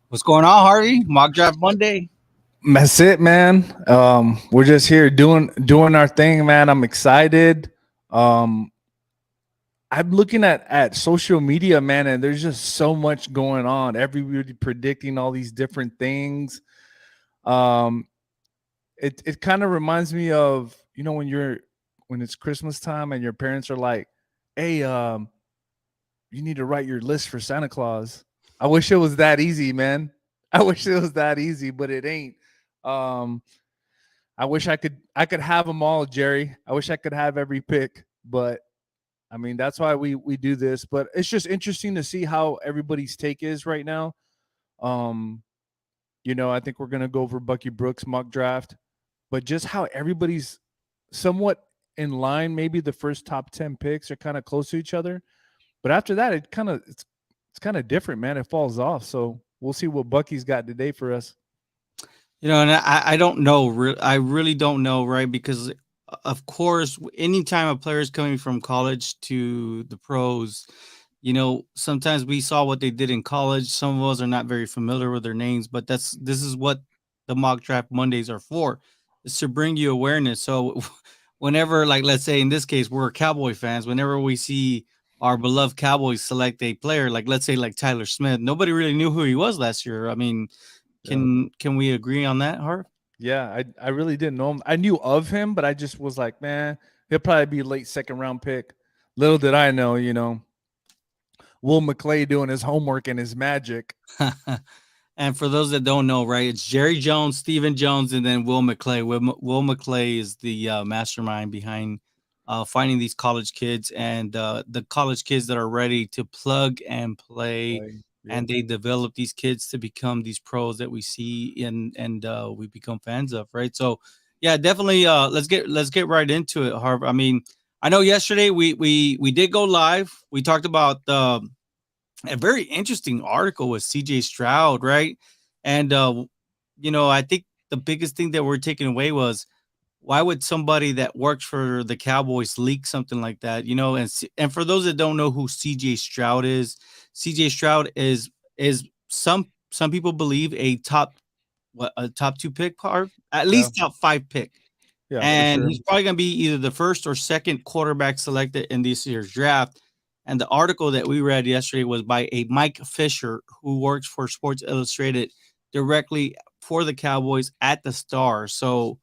What's going on, Harvey? Mock Draft Monday. That's it, man. We're just here doing our thing, man. I'm excited. Um, I'm looking at social media, man, and there's just so much going on. Everybody predicting all these different things. Um, it kind of reminds me of when it's Christmas time and your parents are like, "Hey, you need to write your list for Santa Claus." I wish it was that easy, man. I wish it was that easy, but it ain't. Um, I wish I could have them all, Jerry. I wish I could have every pick, but I mean that's why we do this. But it's just interesting to see how everybody's take is right now. Um, I think we're gonna go over Bucky Brooks mock draft, but just how everybody's somewhat in line. Maybe the first top 10 picks are kind of close to each other, but after that, it's kind of different, man. It falls off. So we'll see what Bucky's got today for us. And I don't know. I really don't know, right? Because, of course, anytime a player is coming from college to the pros, sometimes we saw what they did in college. Some of us are not very familiar with their names, but this is what the mock draft Mondays are for, is to bring you awareness. So whenever, like, let's say in this case, we're Cowboy fans, whenever we see our beloved Cowboys select a player, like let's say like Tyler Smith, nobody really knew who he was last year. I mean, Yeah. can we agree on that, Harv? Yeah, I really didn't know him. I knew of him, but I just was like, man, he'll probably be a late second round pick. Little did I know, Will McClay doing his homework and his magic. And for those that don't know, right, it's Jerry Jones, Stephen Jones, and then Will McClay. Will McClay is the mastermind behind finding these college kids and the college kids that are ready to plug and play. Like, yep. And they develop these kids to become these pros that we see and we become fans of, right? So, yeah, definitely. Let's get right into it, Harv. I mean, I know yesterday we did go live. We talked about a very interesting article with CJ Stroud, right? And I think the biggest thing that we're taking away was why would somebody that works for the Cowboys leak something like that? And for those that don't know who CJ Stroud is, CJ Stroud is some people believe a top two pick part, at Yeah, least top five pick. yeah, for And sure. he's probably going to be either the first or second quarterback selected in this year's draft. And the article that we read yesterday was by a Mike Fisher, who works for Sports Illustrated directly for the Cowboys at the Star. So,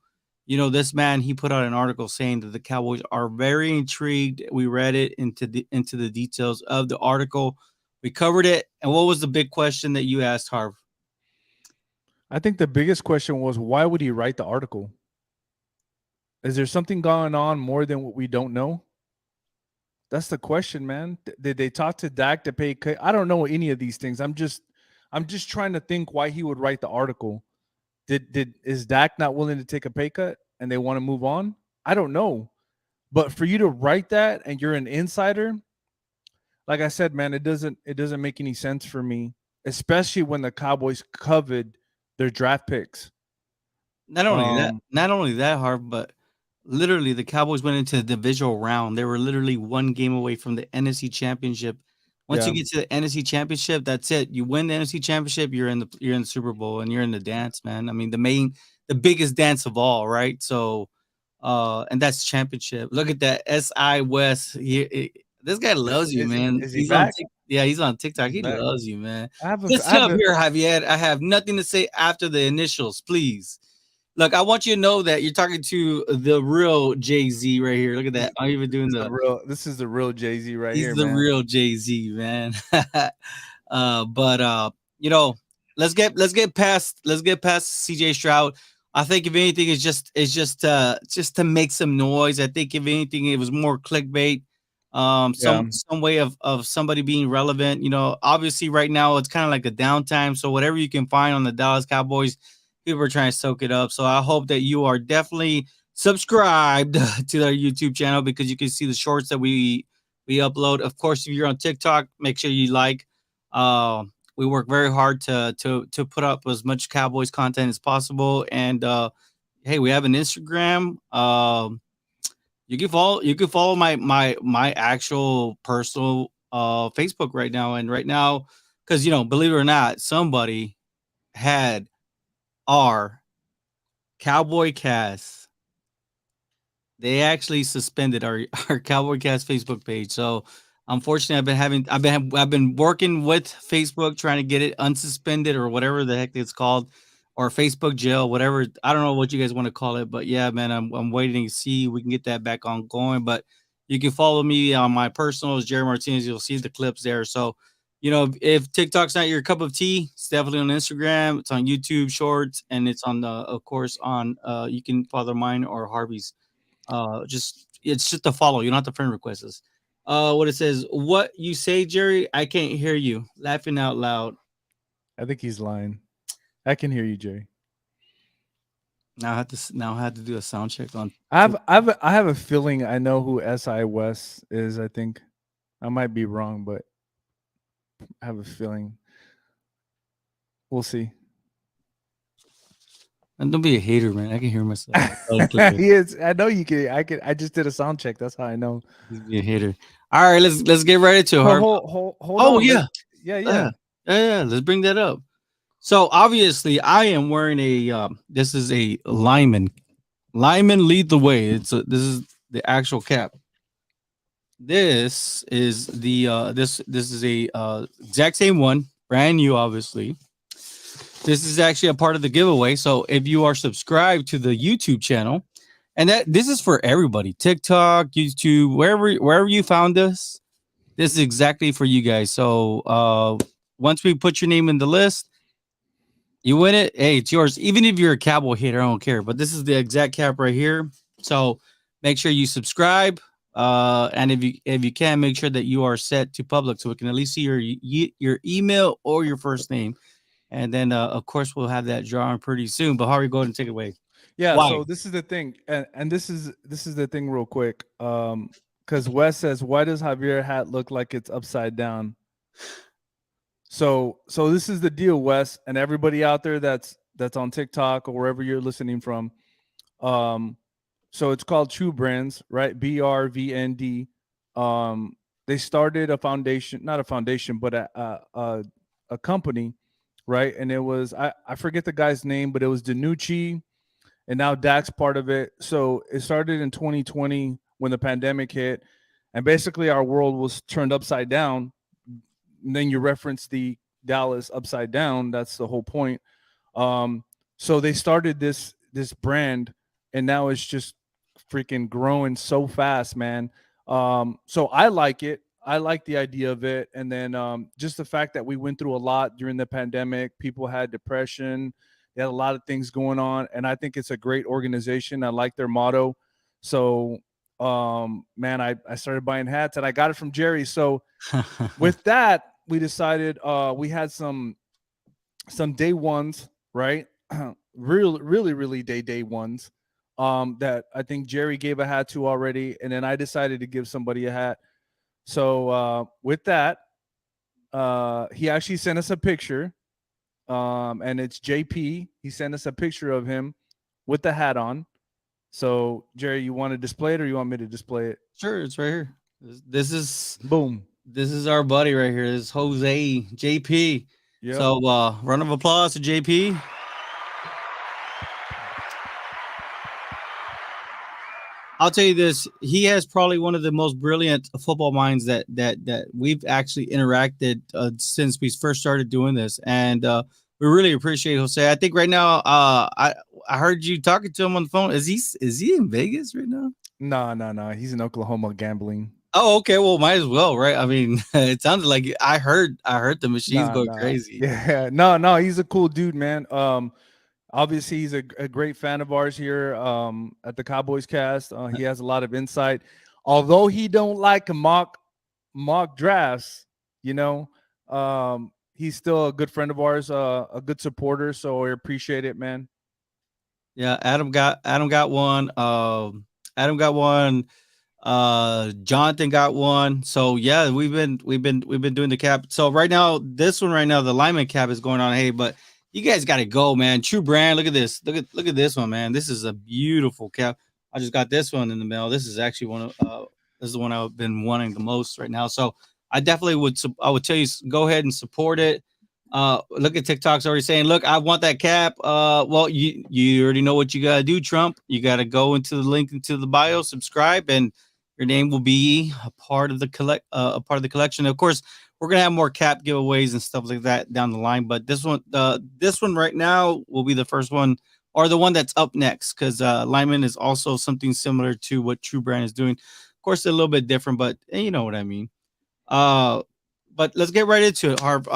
this man, he put out an article saying that the Cowboys are very intrigued. We read it into the details of the article. We covered it. And what was the big question that you asked, Harv? I think the biggest question was why would he write the article? Is there something going on more than what we don't know? That's the question, man. Did they talk to Dak to pay? I don't know any of these things. I'm just trying to think why he would write the article. Is Dak not willing to take a pay cut and they want to move on? I don't know. But for you to write that and you're an insider, like I said, man, it doesn't make any sense for me, especially when the Cowboys covered their draft picks. Um, Not only that, Harv, but literally the Cowboys went into the divisional round. They were literally one game away from the NFC Championship. Once you yeah, get to the NFC Championship, that's it. You win the NFC Championship, you're in the Super Bowl and you're in the dance, man. I mean, the biggest dance of all, right? So, and that's championship. Look at that SI West. This guy loves you, man. is he back? Yeah, he's on TikTok. He's He back. loves you, man. I haven't. I Listen up haven't. here, Javier. I have nothing to say after the initials, please. Look, I want you to know that you're talking to the real Jay Z right here. Look at that. I'm even doing the. This is the real Jay Z right He's here, the man. real Jay Z, man. But you know, let's get past CJ Stroud. I think if anything, it's just to make some noise. I think if anything, it was more clickbait. Yeah, Some way of somebody being relevant. Obviously right now it's kind of like a downtime. So whatever you can find on the Dallas Cowboys, people are trying to soak it up. So I hope that you are definitely subscribed to their YouTube channel because you can see the shorts that we upload. Of course, if you're on TikTok, make sure you like. Uh, we work very hard to put up as much Cowboys content as possible. And hey, we have an Instagram. You can follow my actual personal Facebook right now. And right now, because believe it or not, somebody had our Cowboy Cast, they actually suspended our Cowboy Cast Facebook page. So unfortunately, I've been working with Facebook trying to get it unsuspended or whatever the heck it's called, or Facebook jail, whatever. I don't know what you guys want to call it, but yeah, man, I'm waiting to see we can get that back on going. But you can follow me on my personals, Jerry Martinez. You'll see the clips there. So. If TikTok's not your cup of tea, it's definitely on Instagram. It's on YouTube Shorts, and it's on of course, on you can follow mine or Harvey's. Just it's just a follow. You don't have to friend request us. What it says, what you say, Jerry? I can't hear you. Laughing out loud. I think he's lying. I can hear you, Jerry. Now I have to do a sound check on. I have a feeling I know who Si West is. I think I might be wrong, but I have a feeling. We'll see. And don't be a hater, man. I can hear myself. He is. I know you can. I can. I just did a sound check. That's how I know. He's being a hater. All right, let's get right into it. Hold oh on. yeah. Yeah. Let's bring that up. So obviously, I am wearing a. This is a lineman. Lineman lead the way. This is the actual cap. This is the this is a exact same one, brand new, obviously. This is actually a part of the giveaway. So if you are subscribed to the YouTube channel, and that this is for everybody, TikTok, YouTube, wherever you found us, this is exactly for you guys. So once we put your name in the list, you win it. Hey, it's yours. Even if you're a Cowboy hater, I don't care. But this is the exact cap right here. So make sure you subscribe. And if you can, make sure that you are set to public so we can at least see your email or your first name. And then, of course, we'll have that drawing pretty soon. But Harvey, go ahead and take it away. Yeah. Why? So this is the thing, and this is the thing, real quick. Because Wes says, "Why does Javier hat look like it's upside down?" So this is the deal, Wes, and everybody out there that's on TikTok or wherever you're listening from. So it's called True Brands, right? BRVND. They started a foundation, not a foundation, but a company, right? And it was I forget the guy's name, but it was Danucci, and now Dak's part of it. So it started in 2020 when the pandemic hit, and basically our world was turned upside down. And then you reference the Dallas upside down. That's the whole point. So they started this brand, and now it's just freaking growing so fast, man. So I like it. I like the idea of it. And then just the fact that we went through a lot during the pandemic. People had depression. They had a lot of things going on. And I think it's a great organization. I like their motto. So, man, I started buying hats, and I got it from Jerry. So with that, we decided we had some day ones, right? really day ones that I think Jerry gave a hat to already, and then I decided to give somebody a hat. So with that, he actually sent us a picture, and it's JP. He sent us a picture of him with the hat on. So Jerry, you want to display it, or you want me to display it? Sure, it's right here. This is boom. This is our buddy right here. This is Jose JP. Yep. So round of applause to JP. I'll tell you this: he has probably one of the most brilliant football minds that we've actually interacted since we first started doing this, and we really appreciate Jose. I think right now, I heard you talking to him on the phone. Is he in Vegas right now? No. He's in Oklahoma gambling. Oh, okay. Well, might as well, right? I mean, it sounded like I heard the machines go crazy. Yeah, no. He's a cool dude, man. Obviously, he's a great fan of ours here at the Cowboys Cast. He has a lot of insight. Although he don't like mock drafts, he's still a good friend of ours, a good supporter. So we appreciate it, man. Yeah, Adam got one. Adam got one. Jonathan got one. So yeah, we've been doing the cap. So right now, the lineman cap is going on. Hey, but you guys got to go, man. True brand. Look at this. Look at this one, man. This is a beautiful cap. I just got this one in the mail. This is actually this is the one I've been wanting the most right now. So I definitely would. I would tell you go ahead and support it. Look at TikTok's already saying, "Look, I want that cap." Well, you already know what you gotta do, Trump. You gotta go into the link into the bio, subscribe, and your name will be a part of the a part of the collection. Of course, we're gonna have more cap giveaways and stuff like that down the line. But this one right now will be the first one, or the one that's up next, because Lyman is also something similar to what True Brand is doing. Of course, a little bit different, but you know what I mean. Uh, but let's get right into it, Harv.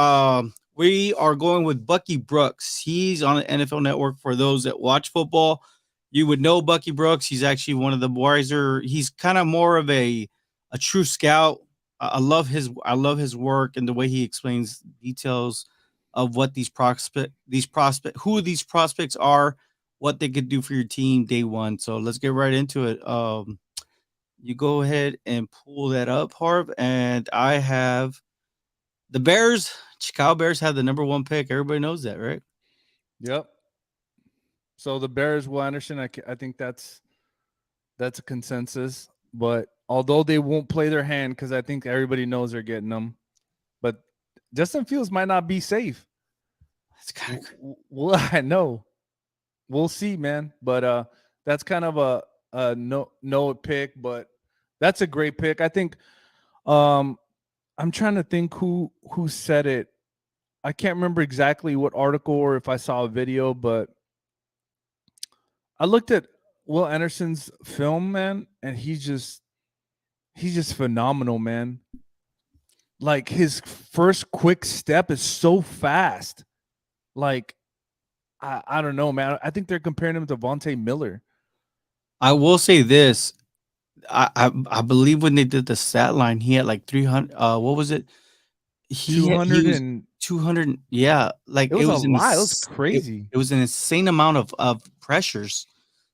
We are going with Bucky Brooks. He's on the NFL Network. For those that watch football, you would know Bucky Brooks. He's actually one of the wiser. He's kind of more of a true scout. I love his work and the way he explains details of what who these prospects are, what they could do for your team day one. So let's get right into it. You go ahead and pull that up, Harv, and I have the Bears. Chicago Bears have the number one pick. Everybody knows that, right? Yep. So the Bears will Anderson. I think that's a consensus. But although they won't play their hand because I think everybody knows they're getting them, but Justin Fields might not be safe. That's kind of Well, I know. We'll see, man. But that's kind of a no pick, but that's a great pick. I think I'm trying to think who said it. I can't remember exactly what article or if I saw a video, but I looked at Will Anderson's film, man, and he's just phenomenal, man. Like his first quick step is so fast. Like I don't know, man. I think they're comparing him to Vontae Miller. I will say this. I believe when they did the stat line, he had like 300. What was it? He 200 was and 200. Yeah, like it was a lot. It was crazy. it was an insane amount of pressures.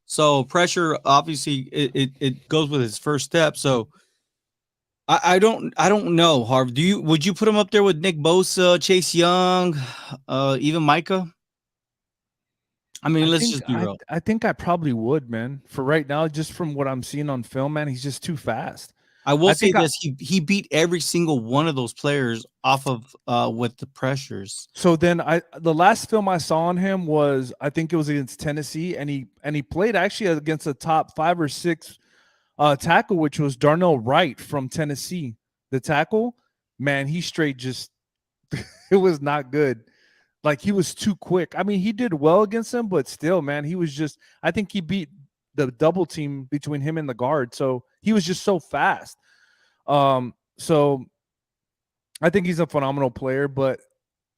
So pressure, obviously, it goes with his first step. So I don't know, Harv. Would you put him up there with Nick Bosa, Chase Young, even Micah? I mean, let's just be real. I think I probably would, man. For right now, just from what I'm seeing on film, man, he's just too fast. I will I say think I this: he beat every single one of those players off of with the pressures. so then I the last film I saw on him was I think it was against Tennessee, and he played actually against a top 5 or 6 tackle, which was Darnell Wright from Tennessee. The tackle, man, he straight just it was not good. Like he was too quick. I mean, he did well against him, but still, man, he was just. I think he beat the double team between him and the guard, so he was just so fast. So I think he's a phenomenal player, but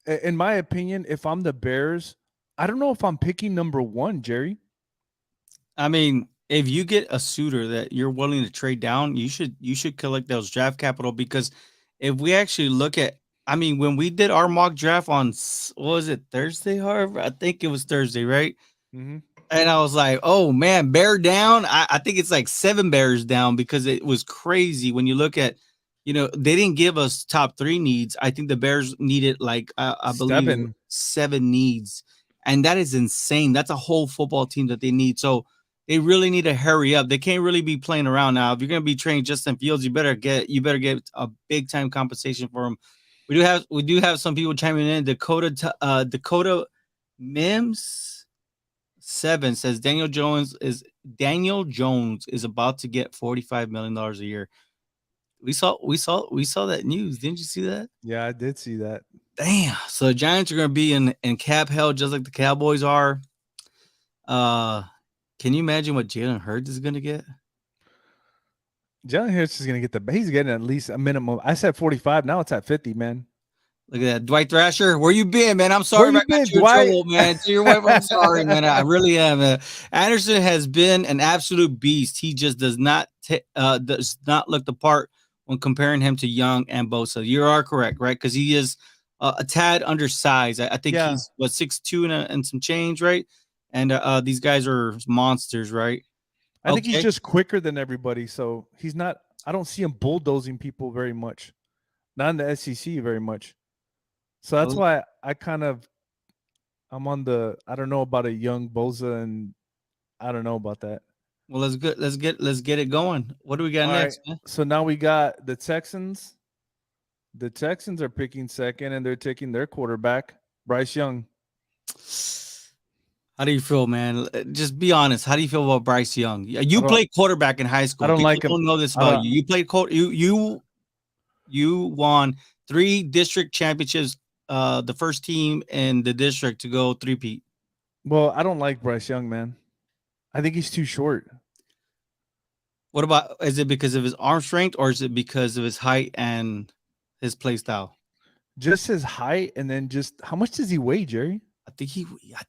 in my opinion, if I'm the Bears, I don't know if I'm picking number one, Jerry. I mean, if you get a suitor that you're willing to trade down, you should collect those draft capital, because if we actually look at, I mean, when we did our mock draft on what was it, Thursday, Harvard? I think it was Thursday, right? Mm-hmm. And I was like, oh man, bear down. I think it's like 7 bears down, because it was crazy when you look at, they didn't give us top three needs. I think the Bears needed like, I believe, 7 needs. And that is insane. That's a whole football team that they need. So they really need to hurry up. They can't really be playing around now. If you're going to be training Justin Fields, you better get a big time compensation for him. We do have some people chiming in. Dakota Mims 7 says Daniel Jones is about to get $45 million a year. We saw that news. Didn't you see that? Yeah, I did see that. Damn. So the Giants are going to be in cap hell just like the Cowboys are. Can you imagine what Jalen Hurts is going to get? Jalen Hurts is going to get he's getting at least a minimum. I said 45. Now it's at 50, man. Look at that. Dwight Thrasher, where you been, man? I'm sorry Where if you I got been, you in Dwight? trouble, man. To your wife, I'm sorry, man. I really am. Anderson has been an absolute beast. He just does not look the part when comparing him to Young and Bosa. You are correct, right? Because he is a tad undersized. I think Yeah. he's 6'2" and some change, right? And these guys are monsters, right? I think he's just quicker than everybody. So he's not, I don't see him bulldozing people very much. Not in the SEC very much. So that's why I'm on I don't know about a young Bosa, and I don't know about that. Well, let's get it going. What do we got All right. next, man? So now we got the Texans. The Texans are picking second, and they're taking their quarterback, Bryce Young. How do you feel, man? Just be honest. How do you feel about Bryce Young? I You don't. played quarterback in high I school. don't People like him. don't know this I about don't. you. You played you won 3 district championships. The first team in the district to go three-peat. Well, I don't like Bryce Young, man. I think he's too short. What about, is it because of his arm strength or is it because of his height and his play style? Just his height, and then just how much does he weigh, Jerry? I think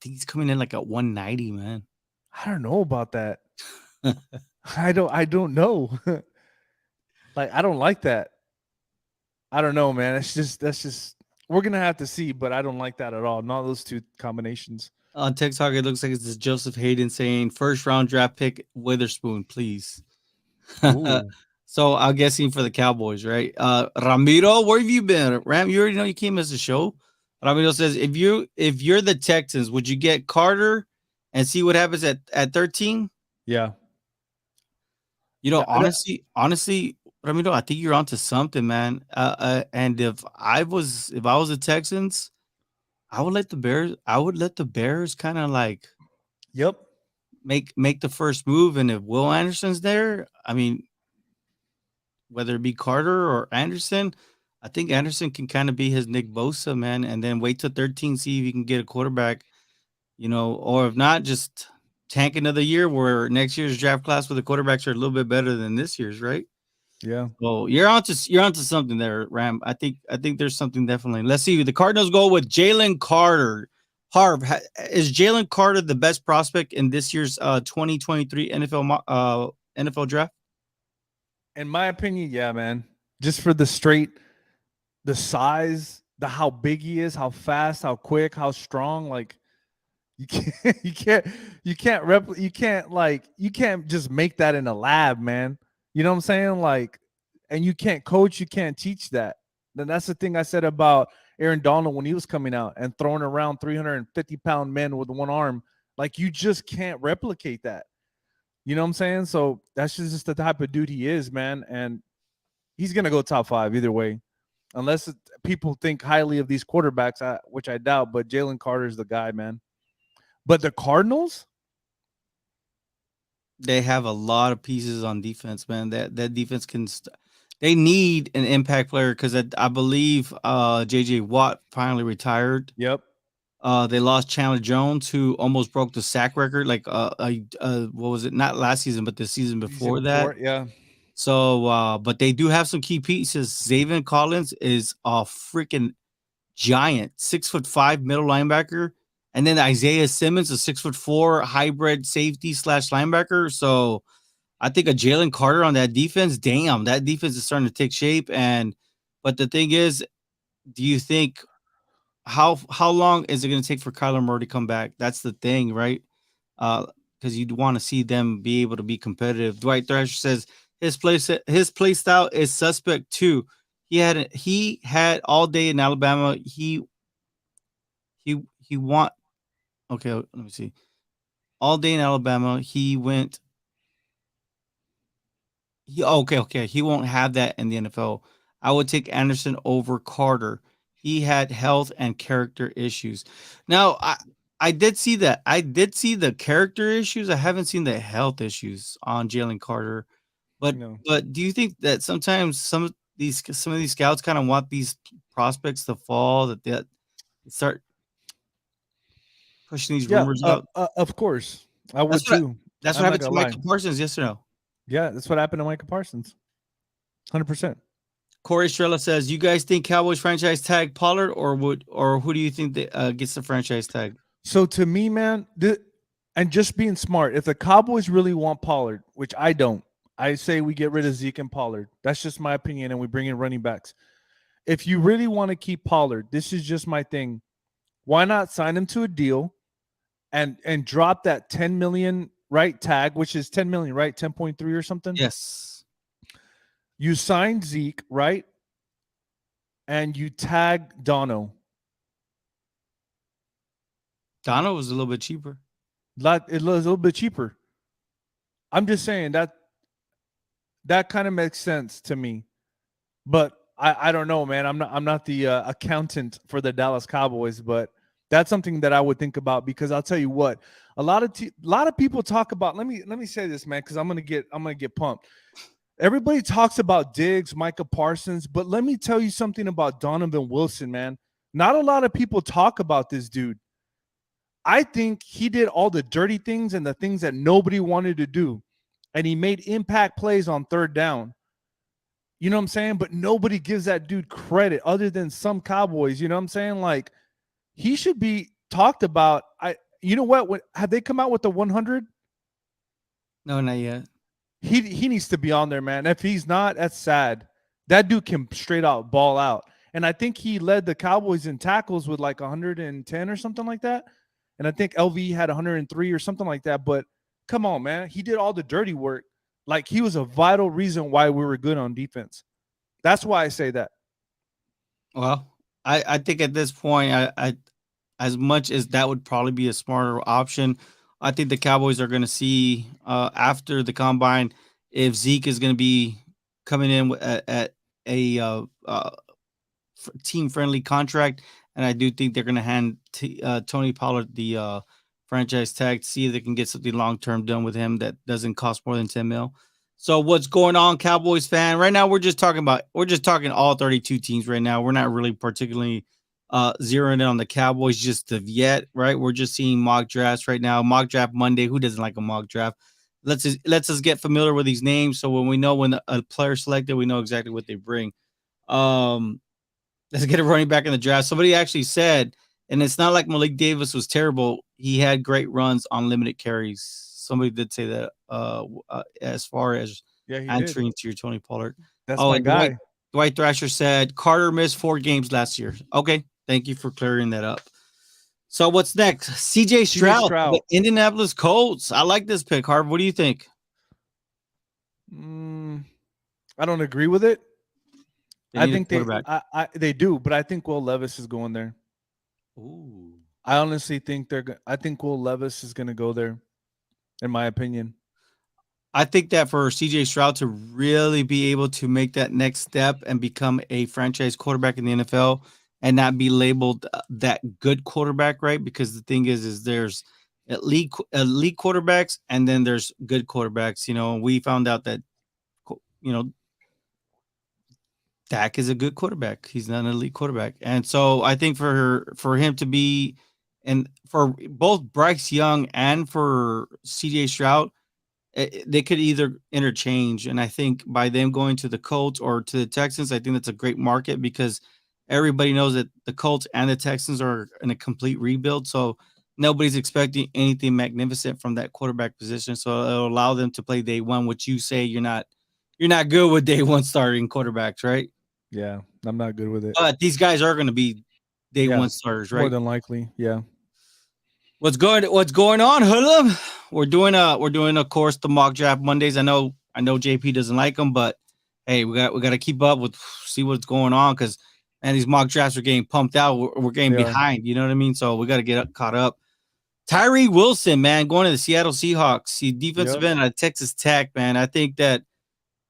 he's coming in like at 190, man. I don't know about that. I don't know. Like, I don't like that. I don't know, man. That's just we're gonna have to see, but I don't like that at all. Not those two combinations. On TikTok, it looks like it's Joseph Hayden saying first round draft pick Witherspoon, please. Ooh. So I'm guessing for the Cowboys, right? Ramiro, where have you been? Ram, you already know you came as a show. Ramiro says, if you're the Texans, would you get Carter and see what happens at 13? Yeah. You know, Yeah. honestly, Ramiro, I think you're onto something, man. And if I was the Texans, I would let the Bears kind of like Yep. make the first move. And if Will Anderson's there, I mean, whether it be Carter or Anderson, I think Anderson can kind of be his Nick Bosa, man, and then wait till 13, see if he can get a quarterback, or if not, just tank another year where next year's draft class for the quarterbacks are a little bit better than this year's, right? Yeah. So you're onto something there, Ram. I think there's something definitely. Let's see. The Cardinals go with Jalen Carter. Harv, is Jalen Carter the best prospect in this year's 2023 NFL draft? In my opinion, yeah, man. Just for the size, the how big he is, how fast, how quick, how strong. Like, you can't, you can't just make that in a lab, man. You know what I'm saying? Like, and you can't coach, you can't teach that. Then that's the thing I said about Aaron Donald when he was coming out and throwing around 350-pound men with one arm. Like, you just can't replicate that. You know what I'm saying? So that's just the type of dude he is, man. And he's gonna go top 5 either way, unless people think highly of these quarterbacks, which I doubt. But Jalen Carter's the guy, man. But the Cardinals, They have a lot of pieces on defense, man. That defense can. They need an impact player because I believe JJ Watt finally retired. yep, They lost Chandler Jones, who almost broke the sack record. Like what was it? Not last season, but the season season before that. before, yeah, So, but they do have some key pieces. Zaven Collins is a freaking giant, 6'5" middle linebacker, and then Isaiah Simmons, a 6'4" hybrid safety slash linebacker. So I think a Jalen Carter on that defense, damn, that defense is starting to take shape. But the thing is, do you think how long is it going to take for Kyler Murray to come back? That's the thing, right? Because you'd want to see them be able to be competitive. Dwight Thrasher says his play style is suspect too. He had all day in Alabama. He want okay. Let me see. All day in Alabama, he went. Okay. He won't have that in the NFL. I would take Anderson over Carter. He had health and character issues. Now, I did see that. I did see the character issues. I haven't seen the health issues on Jalen Carter. But no, but do you think that sometimes some of these scouts kind of want these prospects to fall, that they start pushing these yeah, rumors out? of course, I That's would what too. that's what I'm not happened to gonna lie. Micah Parsons, yes or no? Yeah, that's what happened to Micah Parsons. 100%. Corey Estrella says, "You guys think Cowboys franchise tag Pollard, or who do you think that gets the franchise tag?" So to me, man, and just being smart, if the Cowboys really want Pollard, which I don't, I say we get rid of Zeke and Pollard. That's just my opinion, and we bring in running backs. If you really want to keep Pollard, this is just my thing. Why not sign him to a deal and drop that 10 million right tag, which is 10 million, right? 10.3 or something. Yes, You sign Zeke, right? And you tag Dono. Dono was a little bit cheaper. It was a little bit cheaper. I'm just saying that kind of makes sense to me. But I don't know, man. I'm not the accountant for the Dallas Cowboys, but that's something that I would think about because I'll tell you what, a lot of people talk about. Let me say this, man, because I'm gonna get pumped. Everybody talks about Diggs, Micah Parsons, but let me tell you something about Donovan Wilson, man. Not a lot of people talk about this dude. I think he did all the dirty things and the things that nobody wanted to do, and he made impact plays on third down. You know what I'm saying? But nobody gives that dude credit other than some Cowboys. You know what I'm saying? Like he should be talked about. You know what? Have they come out with the 100? No, not yet. He needs to be on there, man. If he's not, that's sad. That dude can straight out ball out. And I think he led the Cowboys in tackles with like 110 or something like that. And I think LV had 103 or something like that. But come on, man. He did all the dirty work. Like he was a vital reason why we were good on defense. That's why I say that. Well, I think at this point, I as much as that would probably be a smarter option, I think the Cowboys are going to see after the combine if Zeke is going to be coming in at a team friendly contract, and I do think they're going to hand Tony Pollard the franchise tag to see if they can get something long term done with him that doesn't cost more than 10 mil. So what's going on, Cowboys fan? Right now, we're just talking all 32 teams right now. We're not really particularly zeroing in on the Cowboys just of yet, right? We're just seeing mock drafts right now. Mock draft Monday. Who doesn't like a mock draft? Let's us get familiar with these names so when we know when a player selected, we know exactly what they bring. Um, let's get a running back in the draft. Somebody actually said, and it's not like Malik Davis was terrible. He had great runs on limited carries. Somebody did say that as far as Yeah, he did. answering to your Tony Pollard. That's Oh, my and guy. Dwight Thrasher said Carter missed 4 games last year. Okay, thank you for clearing that up. So what's next? CJ CJ Stroud, the Stroud. Indianapolis Colts. I like this pick, Harv. What do you think? Mm, I don't agree with it. They I need a think quarterback. they do, but I think Will Levis is going there. Ooh. I honestly think I think Will Levis is going to go there, in my opinion. I think that for CJ Stroud to really be able to make that next step and become a franchise quarterback in the NFL and not be labeled that good quarterback, right? Because the thing is there's elite quarterbacks and then there's good quarterbacks. You know, we found out that you know Dak is a good quarterback. He's not an elite quarterback, and so I think for him to be, and for both Bryce Young and for CJ Stroud they could either interchange. And I think by them going to the Colts or to the Texans, I think that's a great market because everybody knows that the Colts and the Texans are in a complete rebuild. So nobody's expecting anything magnificent from that quarterback position. So it'll allow them to play day one, which you say you're not good with day one starting quarterbacks, right? Yeah, I'm not good with it. But these guys are going to be day Yeah, one starters, more right? than likely. Yeah. What's going on, Hoodlum? We're doing of course the mock draft Mondays. I know JP doesn't like them, but hey, we got to keep up with see what's going on because man, these mock drafts are getting pumped out. We're getting They are. behind. You know what I mean? So we got to caught up. Tyree Wilson, man, going to the Seattle Seahawks. He defensive Yep. end at Texas Tech, man. I think that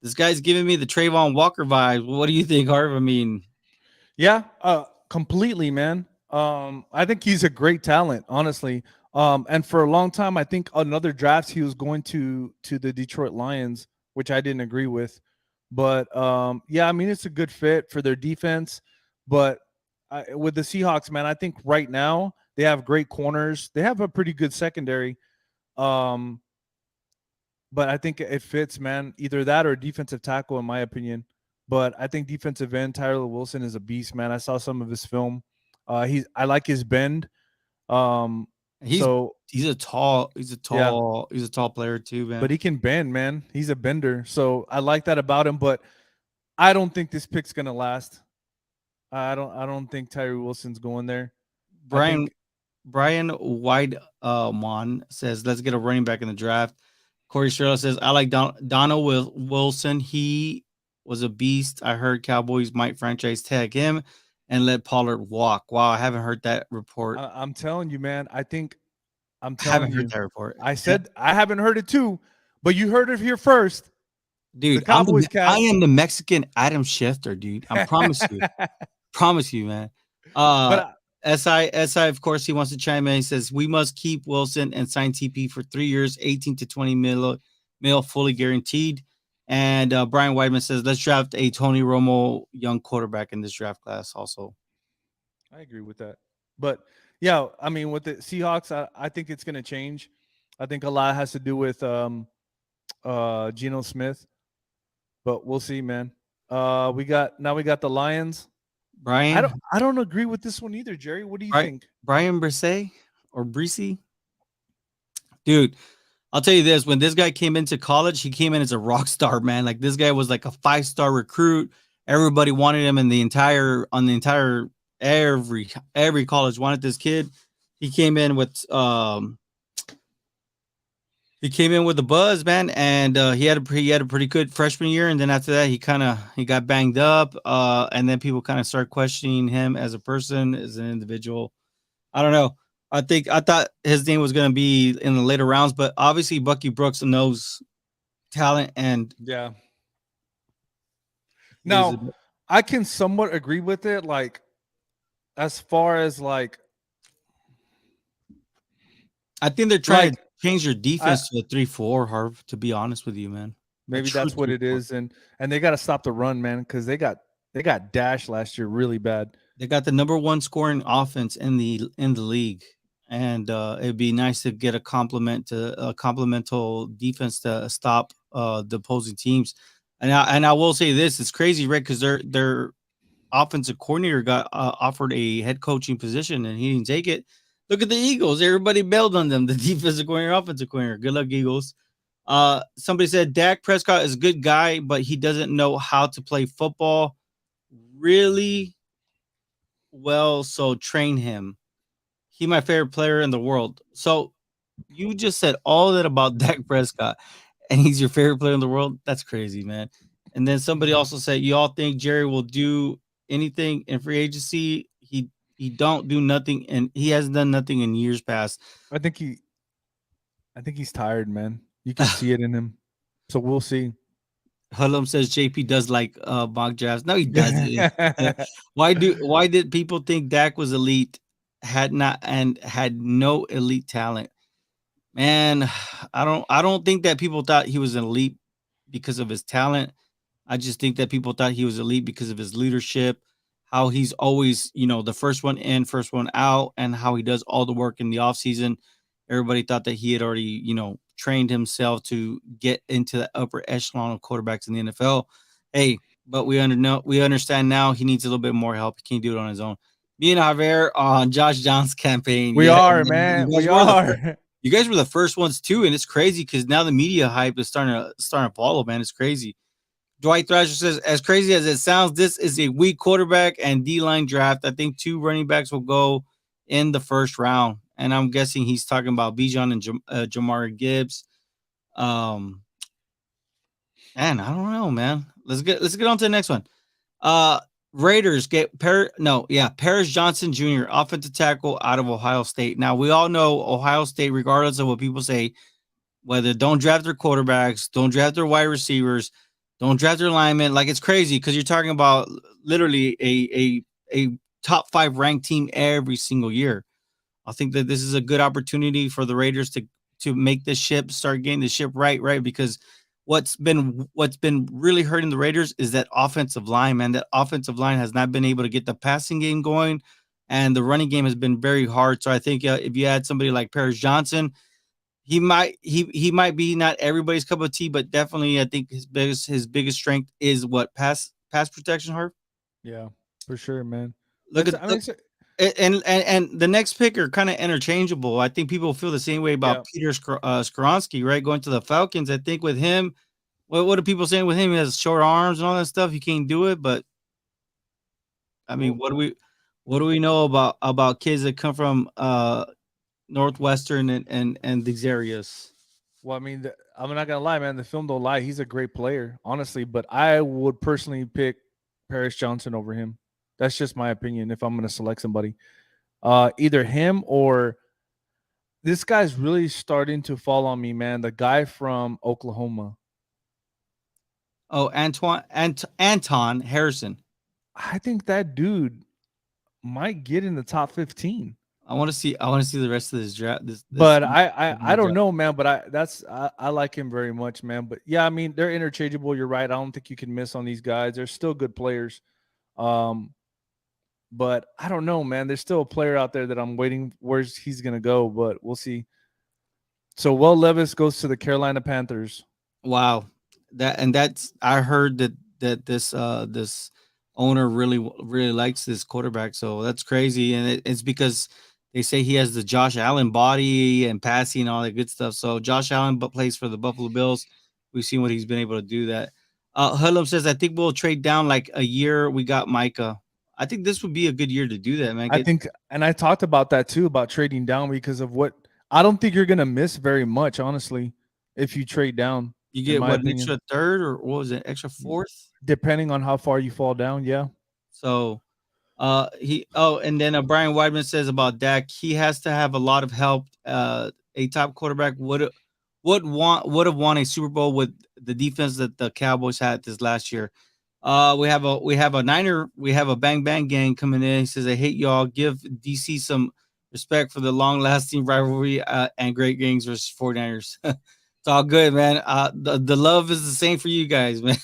this guy's giving me the Trayvon Walker vibes. What do you think, Harv? I mean, Yeah, completely, man. I think he's a great talent, honestly. And for a long time, I think another drafts he was going to the Detroit Lions, which I didn't agree with. But yeah, I mean it's a good fit for their defense. But with the Seahawks, man, I think right now they have great corners. They have a pretty good secondary. Um, but I think it fits, man. Either that or defensive tackle, in my opinion. But I think defensive end Tyler Wilson is a beast, man. I saw some of his film. I like his bend. Um, he's so he's a tall yeah, he's a tall player too, but man. he can bend, man. He's a bender. So I like that about him. But I don't think this pick's gonna last. I don't think Tyree Wilson's going there. I Brian think Brian White Mon says, let's get a running back in the draft. Corey Sherrill says, I like Donald Wilson. He was a beast. I heard Cowboys might franchise tag him and let Pollard walk. Wow, I haven't heard that report. I'm telling you, man. I'm I haven't telling heard you. that report. I said I haven't heard it too, but you heard it here first. The dude. Cowboys I cast. am the Mexican Adam Schefter, dude. I promise you, man. But Uh, SI, of course, he wants to chime in. He says we must keep Wilson and sign TP for 3 years, 18 to 20 mil, fully guaranteed. And Brian Whiteman says let's draft a Tony Romo young quarterback in this draft class. Also, I agree with that. But yeah, I mean, with the Seahawks, I think it's going to change. I think a lot has to do with Geno Smith, but we'll see, man. We got the Lions. Brian, I don't agree with this one either, Jerry. What do you Brian, think? Brian Brisset or Brisey, dude. I'll tell you this: when this guy came into college, he came in as a rock star, man. Like this guy was like a 5-star recruit. Everybody wanted him in the entire every college wanted this kid. He came in with he came in with the buzz, man, and he had a pretty good freshman year, and then after that he got banged up, and then people kind of start questioning him as a person, as an individual. I don't know. I thought his name was going to be in the later rounds, but obviously Bucky Brooks knows talent and Yeah. there's a, Now, I can somewhat agree with it. Like, as far as I think they're trying like to change their I defense to a 3-4, Harv, to be honest with you, man. A maybe true that's what three it four. is, and they got to stop the run, man, because they got dashed last year really bad. They got the number one scoring offense in the league, and it'd be nice to get a complemental defense to stop the opposing teams. And I will say this: it's crazy, right? Because their offensive coordinator got offered a head coaching position, and he didn't take it. Look at the Eagles; everybody bailed on them. The defensive coordinator, offensive coordinator. Good luck, Eagles. Somebody said Dak Prescott is a good guy, but he doesn't know how to play football really well, so train him. He my favorite player in the world. So you just said all that about Dak Prescott, and he's your favorite player in the world. That's crazy, man. And then somebody also said, "You all think Jerry will do anything in free agency? He don't do nothing, and he hasn't done nothing in years past." I think he's tired, man. You can see it in him. So we'll see. Hullum says JP does like mock drafts. No, he doesn't. Why did people think Dak was elite, had no elite talent? Man, I don't think that people thought he was an elite because of his talent. I just think that people thought he was elite because of his leadership, how he's always, the first one in, first one out, and how he does all the work in the offseason. Everybody thought that he had already, trained himself to get into the upper echelon of quarterbacks in the NFL. Hey, but we understand now he needs a little bit more help. He can't do it on his own. Me and Javier on Josh John's campaign. We Yeah, are, man, man. We are. you guys were the first ones too, and it's crazy because now the media hype is starting to follow. Man, it's crazy. Dwight Thrasher says, as crazy as it sounds, this is a weak quarterback and D line draft. I think 2 running backs will go in the first round, and I'm guessing he's talking about Bijan and Jamar Gibbs. Um, and I don't know, man. Let's get on to the next one. Uh, Raiders get Paris Johnson Jr., offensive tackle out of Ohio State. Now we all know Ohio State, regardless of what people say, whether don't draft their quarterbacks, don't draft their wide receivers, don't draft their linemen. Like it's crazy because you're talking about literally a top 5 ranked team every single year. I think that this is a good opportunity for the Raiders to make this ship start getting the ship right because what's been really hurting the Raiders is that offensive line, man. That offensive line has not been able to get the passing game going, and the running game has been very hard. So I think if you had somebody like Paris Johnson, he might be not everybody's cup of tea, but definitely I think his biggest strength is what pass protection. Harv. Yeah, for sure, man. Look at look, and the next pick are kind of interchangeable. I think people feel the same way about yeah. Peter Skoronsky, right? Going to the Falcons. I think with him, what are people saying with him? He has short arms and all that stuff. He can't do it, but I mean, Well, what do we know about kids that come from Northwestern and these areas? well, I mean, I'm not gonna lie, man. The film don't lie. He's a great player, honestly. But I would personally pick Paris Johnson over him. That's just my opinion. If I'm gonna select somebody, either him or this guy's really starting to fall on me, man. The guy from Oklahoma. Oh, Anton Harrison. I think that dude might get in the top 15. I want to see the rest of this draft. This But I mock don't draft. know, man. But I like him very much, man. But yeah, I mean they're interchangeable. You're right. I don't think you can miss on these guys. They're still good players. Um, but I don't know, man. There's still a player out there that I'm waiting where he's gonna go, but we'll see. So Will Levis goes to the Carolina Panthers. Wow, that's I heard that this owner really likes this quarterback, so that's crazy, and it's because they say he has the Josh Allen body and passing and all that good stuff. So Josh Allen but plays for the Buffalo Bills. We've seen what he's been able to do. That Hudlum says, I think we'll trade down like a year. We got Micah. I think this would be a good year to do that, man. I think, and I talked about that too, about trading down because of what I don't think you're gonna miss very much, honestly, if you trade down. You In get my what, an opinion, extra third or what was it, extra fourth? depending on how far you fall down, yeah. So and then Brian Weidman says about Dak, he has to have a lot of help. A top quarterback would have won a Super Bowl with the defense that the Cowboys had this last year. We have a bang bang gang coming in. He says, I hate y'all. Give DC some respect for the long lasting rivalry and great games versus 49ers. It's all good, man. The love is the same for you guys, man.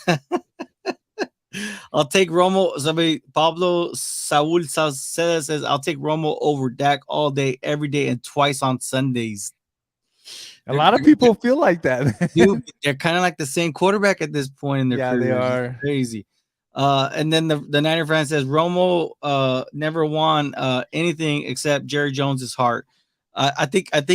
I'll take Romo. Somebody, Pablo Saul Salceda says, I'll take Romo over Dak all day, every day, and twice on Sundays. A lot of people feel like that. Dude, they're kind of like the same quarterback at this point in their Yeah, they careers. It's are. crazy. And then the Niner fan says Romo never won anything except Jerry Jones's heart. I think him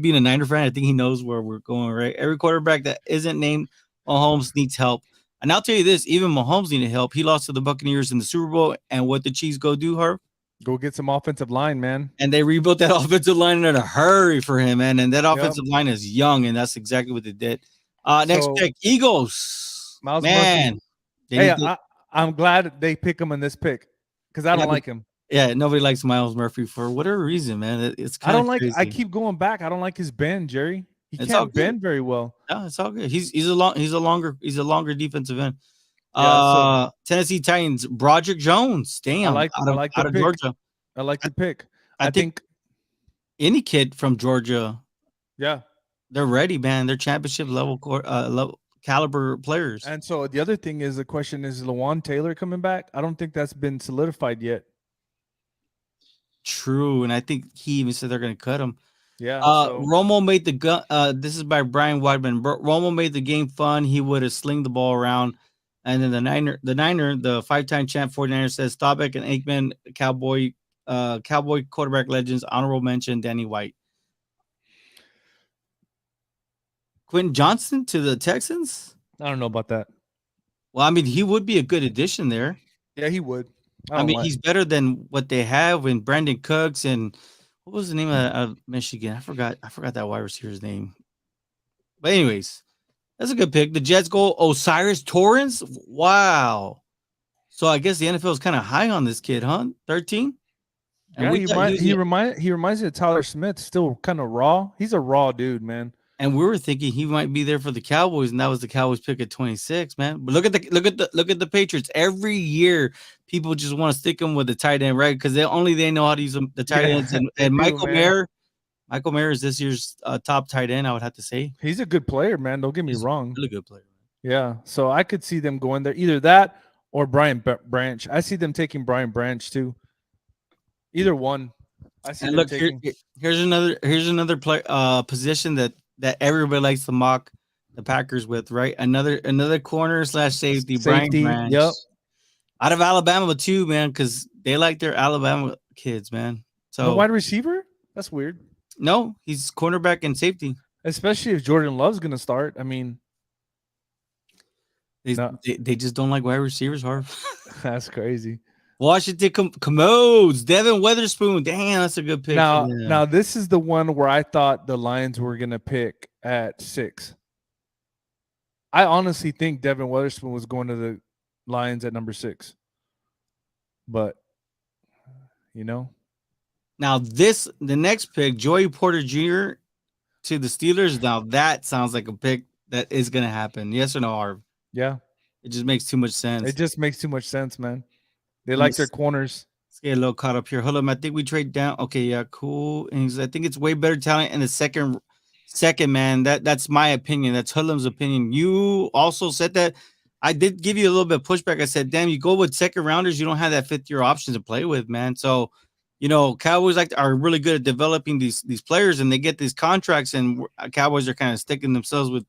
being a Niner fan, I think he knows where we're going. Right, every quarterback that isn't named Mahomes needs help. And I'll tell you this: even Mahomes needed help. He lost to the Buccaneers in the Super Bowl, and what the Chiefs go do, Herb? Go get some offensive line, man. And they rebuilt that offensive line in a hurry for him, man. And that Yep. offensive line is young, and that's exactly what they did. Next So pick, Eagles. Miles Man, Murphy. they Hey, need to, I'm glad they pick him in this pick because I yeah, don't like him. yeah, nobody likes Miles Murphy for whatever reason, man. It's I kind of don't like. I crazy. keep going back. I don't like his bend, Jerry. He It's all can't good. bend very well. No, it's all good. He's a longer defensive end. Yeah. So Tennessee Titans, Broderick Jones. Damn, I like the out of pick. Georgia. I like the pick. I I think think. any kid from Georgia, Yeah. they're ready, man. They're championship level caliber players. And so the other thing is the question is Lawan Taylor coming back? I don't think that's been solidified yet. True, and I think he even said they're going to cut him. Yeah. So Romo made the gun. This is by Brian Weidman. Romo made the game fun. He would have slinged the ball around. And then the five-time champ 49ers says Staubach and Aikman, Cowboy quarterback legends, honorable mention, Danny White. Quentin Johnson to the Texans? I don't know about that. Well, I mean, he would be a good addition there. Yeah, he would. I mean, he's better than what they have in Brandon Cooks and what was the name of Michigan? I forgot that wide receiver's name. But anyways, that's a good pick. The Jets go Osiris Torrance. Wow. So I guess the NFL is kind of high on this kid, huh? 13? And Yeah, we thought he reminds me of Tyler Smith, still kind of raw. He's a raw dude, man. and we were thinking he might be there for the Cowboys, and that was the Cowboys pick at 26, man. But look at the Patriots. Every year, people just want to stick them with the tight end, right? Because they know how to use the tight ends. And Michael Mayer is this year's top tight end, I would have to say. He's a good player, man. Don't get me He's wrong. a really good player. Yeah, so I could see them going there. Either that or Brian Branch. I see them taking Brian Branch too. Either one. I see And them look, taking. here's another play, position that everybody likes to mock the Packers with, right? Another corner / safety, Brian Branch. Yep. Out of Alabama too, man, because they like their Alabama kids, man. So No wide receiver? That's weird. No, he's cornerback and safety. Especially if Jordan Love's going to start. I mean, they just don't like wide receivers, Harv. That's crazy. Washington commodes. Devin Weatherspoon. Damn, that's a good pick. Now this is the one where I thought the Lions were going to pick at 6. I honestly think Devin Weatherspoon was going to the Lions at number 6. But, Now the next pick, Joey Porter Jr. to the Steelers. Now that sounds like a pick that is gonna happen. Yes or no, Harv? Yeah, It just makes too much it sense. just makes too much sense, man. They Let me like their corners. let's get a little caught up here. Hold on, I think we trade down. Okay, yeah, cool. And I think it's way better talent in the second man. That's my opinion. That's Hulum's opinion. You also said that. I did give you a little bit of pushback. I said, damn, you go with second rounders, you don't have that fifth year option to play with, man. So, Cowboys are really good at developing these players, and they get these contracts, and Cowboys are kind of sticking themselves with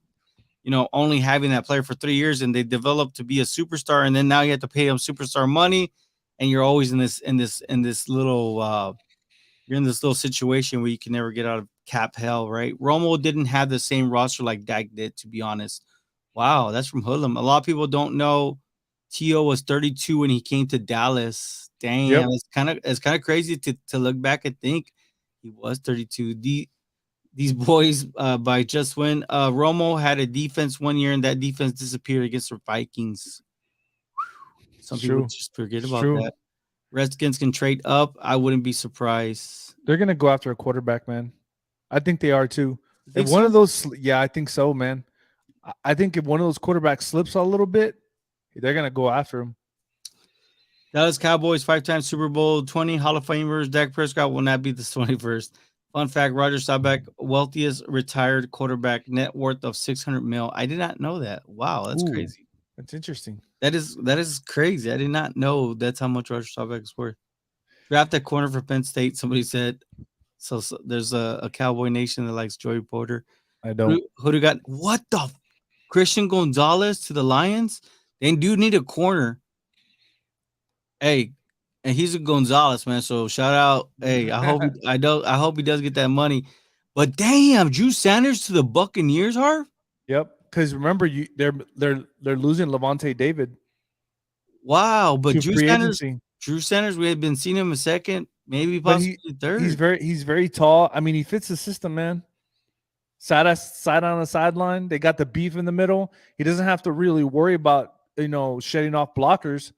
only having that player for 3 years, and they develop to be a superstar, and then now you have to pay them superstar money, and you're always in this little you're in this little situation where you can never get out of cap hell, right? Romo didn't have the same roster like Dak did, to be honest. Wow, that's from Hoodlum. A lot of people don't know T.O. was 32 when he came to Dallas. Damn, Yep, it's kind of crazy to look back and think he was 32. These boys by just when Romo had a defense one year and that defense disappeared against the Vikings. Some it's people true. just forget It's about true. that. Redskins can trade up. I wouldn't be surprised. They're gonna go after a quarterback, man. I think they are too. You If think one of so? those, yeah, I think so, man. I think if one of those quarterbacks slips a little bit, they're gonna go after him. Dallas Cowboys, 5-time Super Bowl 20 Hall of Famers. Dak Prescott will not be the 21st. Fun fact: Roger Staubach, wealthiest retired quarterback, net worth of 600 mil. I did not know that. Wow, that's Ooh, crazy. that's interesting. That is crazy. I did not know that's how much Roger Staubach is worth. Draft a corner for Penn State. Somebody said so there's a Cowboy Nation that likes Joey Porter. I don't. Who do got what the Christian Gonzalez to the Lions? They do need a corner. Hey, and he's a Gonzalez, man. So shout out. Hey, I hope he does get that money. But damn, Drew Sanders to the Buccaneers, Harv? Yep. Because remember, they're losing Levante David Wow, but to Drew free Sanders, agency. Drew Sanders, we had been seeing him a second, maybe But possibly he's third. very tall. I mean, he fits the system, man. Side on the sideline. They got the beef in the middle. He doesn't have to really worry about shedding off blockers.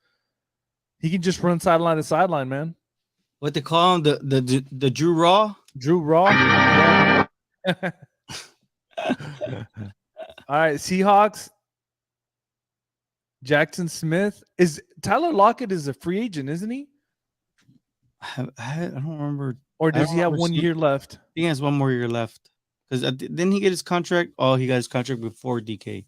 He can just run sideline to sideline, man. What they call him, the Drew Raw? Drew Raw. Yeah. All right, Seahawks. Jackson Smith is Tyler Lockett is a free agent, isn't he? I don't remember. Or I don't does he have remember 1 year left? he has one more year left. Because didn't he get his contract? Oh, he got his contract before DK.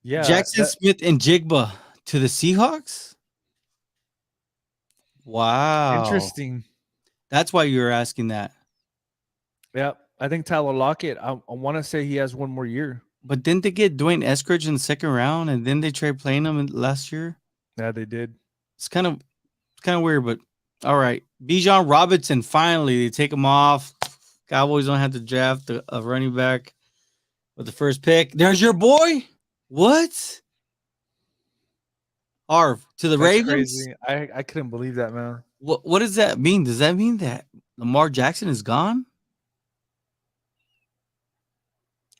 Yeah, Jackson Smith and Jigba to the Seahawks? Wow. interesting. That's why you were asking that. Yeah, I think Tyler Lockett. I want to say he has 1 more year. But didn't they get Dwayne Eskridge in the second round and then they tried playing him last year? Yeah, they did. It's kind of weird, but all right. Bijan Robinson, finally, they take him off. Cowboys don't have to draft a running back with the first pick. There's your boy. What? Harv to the That's Ravens? crazy. I couldn't believe that, man. What does that mean? Does that mean that Lamar Jackson is gone?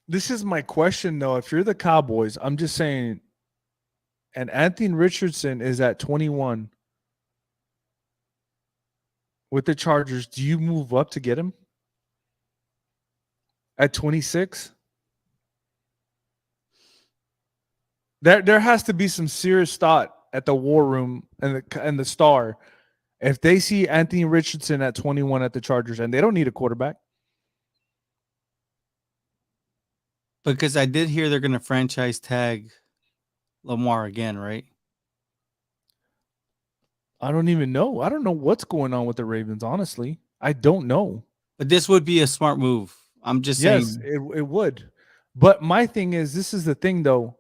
This is my question though. If you're the Cowboys, I'm just saying, and Anthony Richardson is at 21 with the Chargers, do you move up to get him at 26? There has to be some serious thought at the war room and the star if they see Anthony Richardson at 21 at the Chargers and they don't need a quarterback. Because I did hear they're going to franchise tag Lamar again, right? I don't even know. I don't know what's going on with the Ravens, honestly. I don't know. But this would be a smart move. I'm just Yes, saying it would. But my thing is, this is the thing though.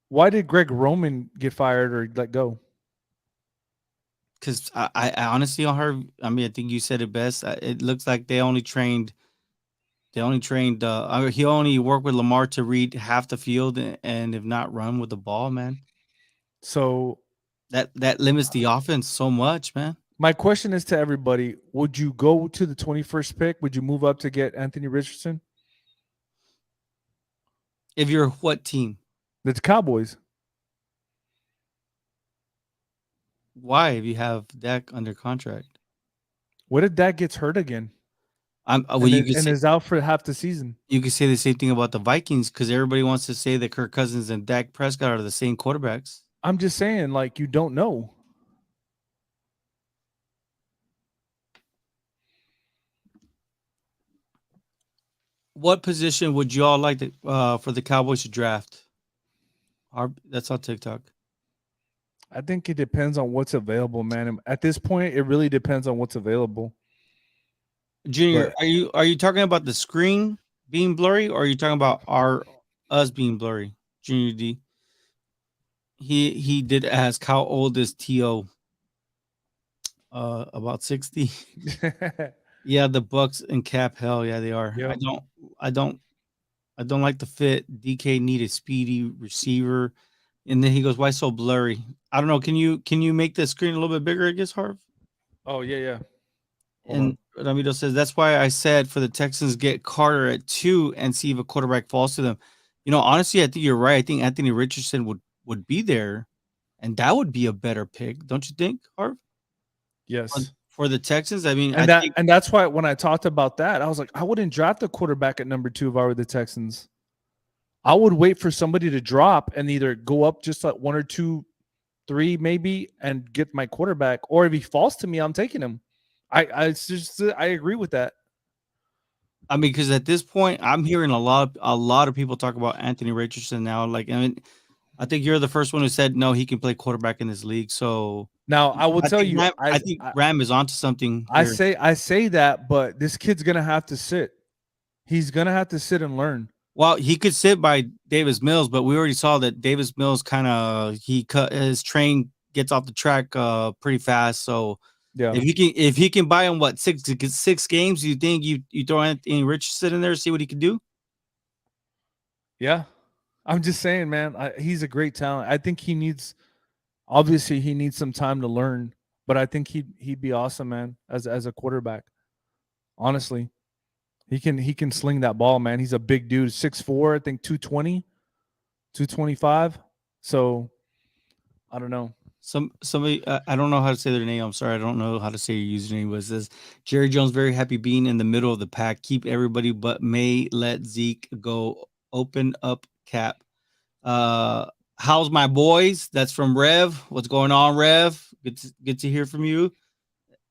Why did Greg Roman get fired or let go? because I honestly heard. I mean, I think you said it best. It looks like they only trained. They only trained. He only worked with Lamar to read half the field and if not run with the ball, man. So That limits the offense so much, man. my question is to everybody: would you go to the 21st pick? Would you move up to get Anthony Richardson? If you're what team? The Cowboys. Why? If you have Dak under contract, What if Dak gets hurt again? Well, and is out for half the season. you could say the same thing about the Vikings because everybody wants to say that Kirk Cousins and Dak Prescott are the same quarterbacks. I'm just saying, like, you don't know. What position would you all like to, for the Cowboys to draft? That's on TikTok. I think it depends on what's available, man. And at this point, it really depends on what's available. Junior, But are you talking about the screen being blurry, or are you talking about us being blurry? Junior D. He did ask how old is To? About 60. Yeah, the Bucks and Cap. Hell yeah, they are. Yep. I don't I don't like the fit. DK needed speedy receiver. And then he goes, "Why so blurry?" I don't know. Can you make the screen a little bit bigger? I guess, Harv. Oh yeah. Hold And on. Ramiro says that's why I said for the Texans get Carter at 2 and see if a quarterback falls to them. Honestly, I think you're right. I think Anthony Richardson would be there, and that would be a better pick, don't you think, Harv? Yes. For the Texans, I mean, I And think that's why when I talked about that, I was like, I wouldn't draft a quarterback at number 2 if I were the Texans. I would wait for somebody to drop and either go up just like 1 or 2, 3 maybe, and get my quarterback. Or if he falls to me, I'm taking him. I agree with that. I mean, because at this point, I'm hearing a lot of people talk about Anthony Richardson now. Like, I mean, I think you're the first one who said no, he can play quarterback in this league. So Now I will I tell think you, Ram is onto something I here. say I say that, but this kid's gonna have to sit. He's gonna have to sit and learn. Well, he could sit by Davis Mills, but we already saw that Davis Mills kind of he cut his train gets off the track pretty fast. So Yeah. if he can buy him what six games, you think you throw Anthony Richardson in there, see what he can do? Yeah. I'm just saying, man, he's a great talent. I think obviously he needs some time to learn, but I think he'd be awesome, man, as a quarterback. Honestly. He can sling that ball, man. He's a big dude, 6'4", I think 220, 225. So I don't know. Somebody I don't know how to say their name. I'm sorry, I don't know how to say your username. But it says Jerry Jones very happy being in the middle of the pack. Keep everybody, but may let Zeke go. Open up Cap. Uh, how's my boys? That's from Rev. What's going on, Rev? Good to hear from you.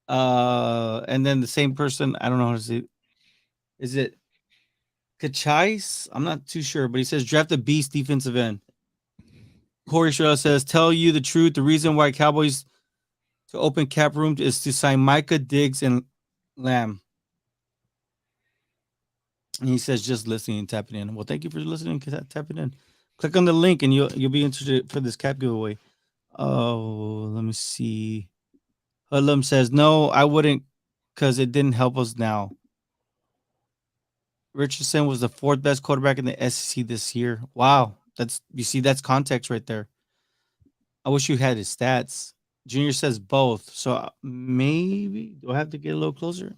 And then the same person. I don't know how to say. Is it Kachais? I'm not too sure, but he says draft a beast defensive end. Corey Shaw says, tell you the truth. The reason why Cowboys to open cap room is to sign Micah, Diggs, and Lamb. And he says, just listening and tapping in. Well, thank you for listening and tapping in. Click on the link and you'll be interested for this cap giveaway. Oh, let me see. Hoodlum says, no, I wouldn't because it didn't help us now. Richardson was the 4th best quarterback in the SEC this year. Wow. That's context right there. I wish you had his stats. Junior says both. So maybe do I have to get a little closer?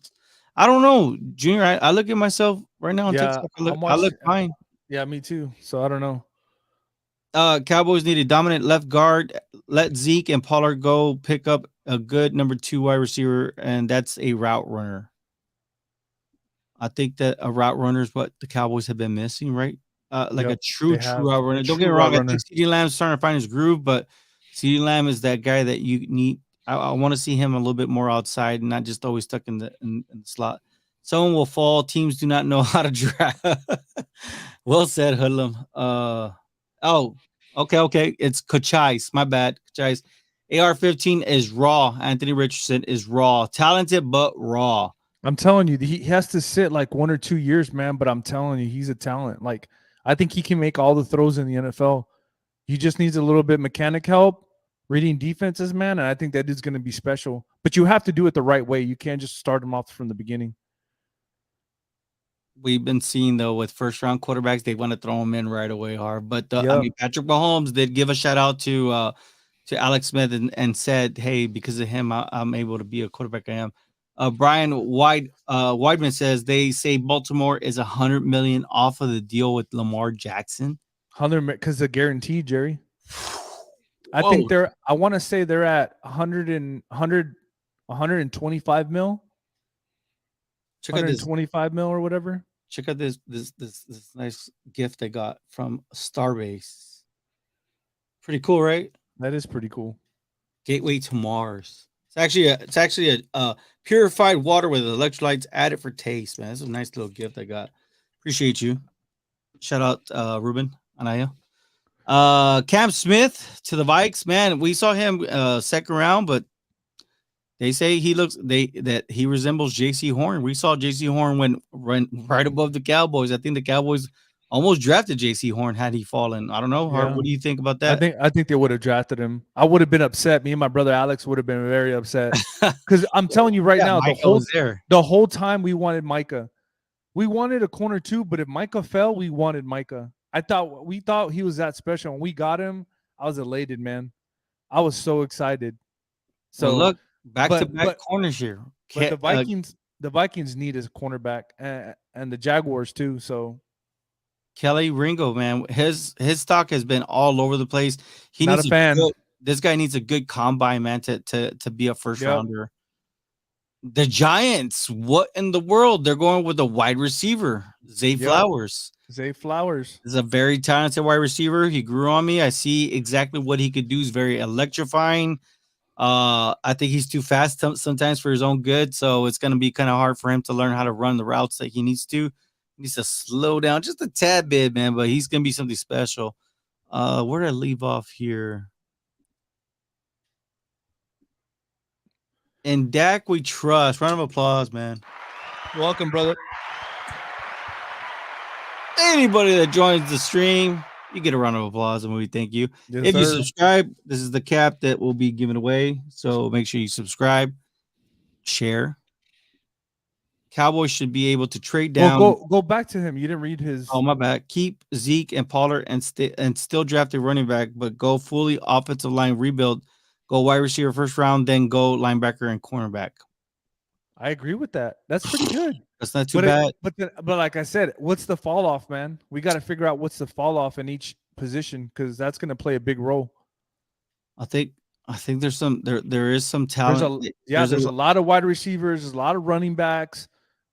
I don't know. Junior, I look at myself right now on Yeah, TikTok. I'm I look watching. fine. Yeah, me too. So I don't know. Cowboys need a dominant left guard. Let Zeke and Pollard go pick up a good number 2 wide receiver, and that's a route runner. I think that a route runner is what the Cowboys have been missing, right? Like a Yep, true they have route a runner. Don't get true me route wrong. I think runner. CeeDee Lamb's starting to find his groove, but CeeDee Lamb is that guy that you need. I want to see him a little bit more outside and not just always stuck in the slot. Someone will fall. Teams do not know how to draft. Well said, Hoodlum. Oh, okay. It's Kachais. My bad, Kachais. AR-15 is raw. Anthony Richardson is raw. Talented, but raw. I'm telling you, he has to sit like 1 or 2 years, man. But I'm telling you, he's a talent. Like I think he can make all the throws in the NFL. He just needs a little bit mechanic help, reading defenses, man. And I think that dude's going to be special. But you have to do it the right way. You can't just start him off from the beginning. We've been seeing though with first round quarterbacks, they want to throw them in right away hard. But I Yeah, mean, Patrick Mahomes did give a shout out to Alex Smith and said, "Hey, because of him, I'm able to be a quarterback. I am." Brian Weidman says they say Baltimore is 100 million off of the deal with Lamar Jackson. 100 because they're guaranteed, Jerry. I Whoa, think I want to say they're at 100 and 100, 125 mil. check out this 125 mil or whatever. check out this nice gift I got from Starbase. Pretty cool, right? That is pretty cool. Gateway to Mars. It's actually a purified water with electrolytes added for taste, man. This is a nice little gift I got. Appreciate you. Shout out Ruben Anaya. Cam Smith to the Vikes, man. We saw him second round, but they say that he resembles JC Horn. We saw JC Horn went right above the Cowboys. I think the Cowboys almost drafted JC Horn had he fallen. I don't know. Yeah. What do you think about I that? think they would have drafted him. I would have been upset. Me and my brother Alex would have been very upset. Because I'm telling you right now, the whole time we wanted Micah. We wanted a corner too, but if Micah fell, we wanted Micah. We thought he was that special. When we got him, I was elated, man. I was so excited. So well, look, back corners here. But the Vikings need his cornerback and the Jaguars too. So Kelly Ringo, man, his stock has been all over the place. Not a fan. This guy needs a good combine, man, to be a first rounder. The Giants, what in the world? They're going with a wide receiver, Zay Flowers. Zay Flowers is a very talented wide receiver. He grew on me. I see exactly what he could do. He's very electrifying. I think he's too fast sometimes for his own good, so it's going to be kind of hard for him to learn how to run the routes that he needs to. He needs to slow down just a tad bit, man, but he's going to be something special. Where did I leave off here? And Dak, we trust. Round of applause, man. Welcome, brother. Anybody that joins the stream, you get a round of applause, and we thank you. Yes, if you sir. subscribe, this is the cap that will be given away. So make sure you subscribe, share. Cowboys should be able to trade down. Well, go back to him. You didn't read his. Oh, my bad. Keep Zeke and Pollard and still draft a running back, but go fully offensive line rebuild. Go wide receiver first round, then go linebacker and cornerback. I agree with that. That's pretty good. That's not too bad. But like I said, what's the fall off, man? We got to figure out what's the fall off in each position because that's going to play a big role. I think there's there is some talent. There's a lot of wide receivers. There's a lot of running backs.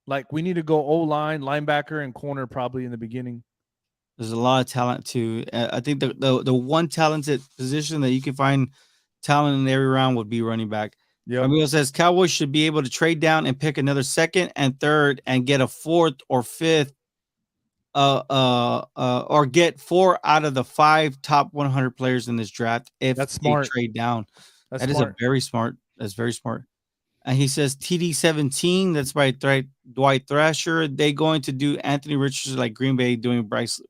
Like we need to go O-line, linebacker, and corner probably in the beginning. There's a lot of talent too. I think the one talented position that you can find talent in every round would be running back. Yeah. Ramiro says Cowboys should be able to trade down and pick another second and third and get a fourth or fifth, or get 4 out of the 5 top 100 players in this draft if that's they smart. trade down. That's very smart. That's very smart. And he says TD17. That's by Dwight Thrasher. They going to do Anthony Richardson like Green Bay doing Bryce,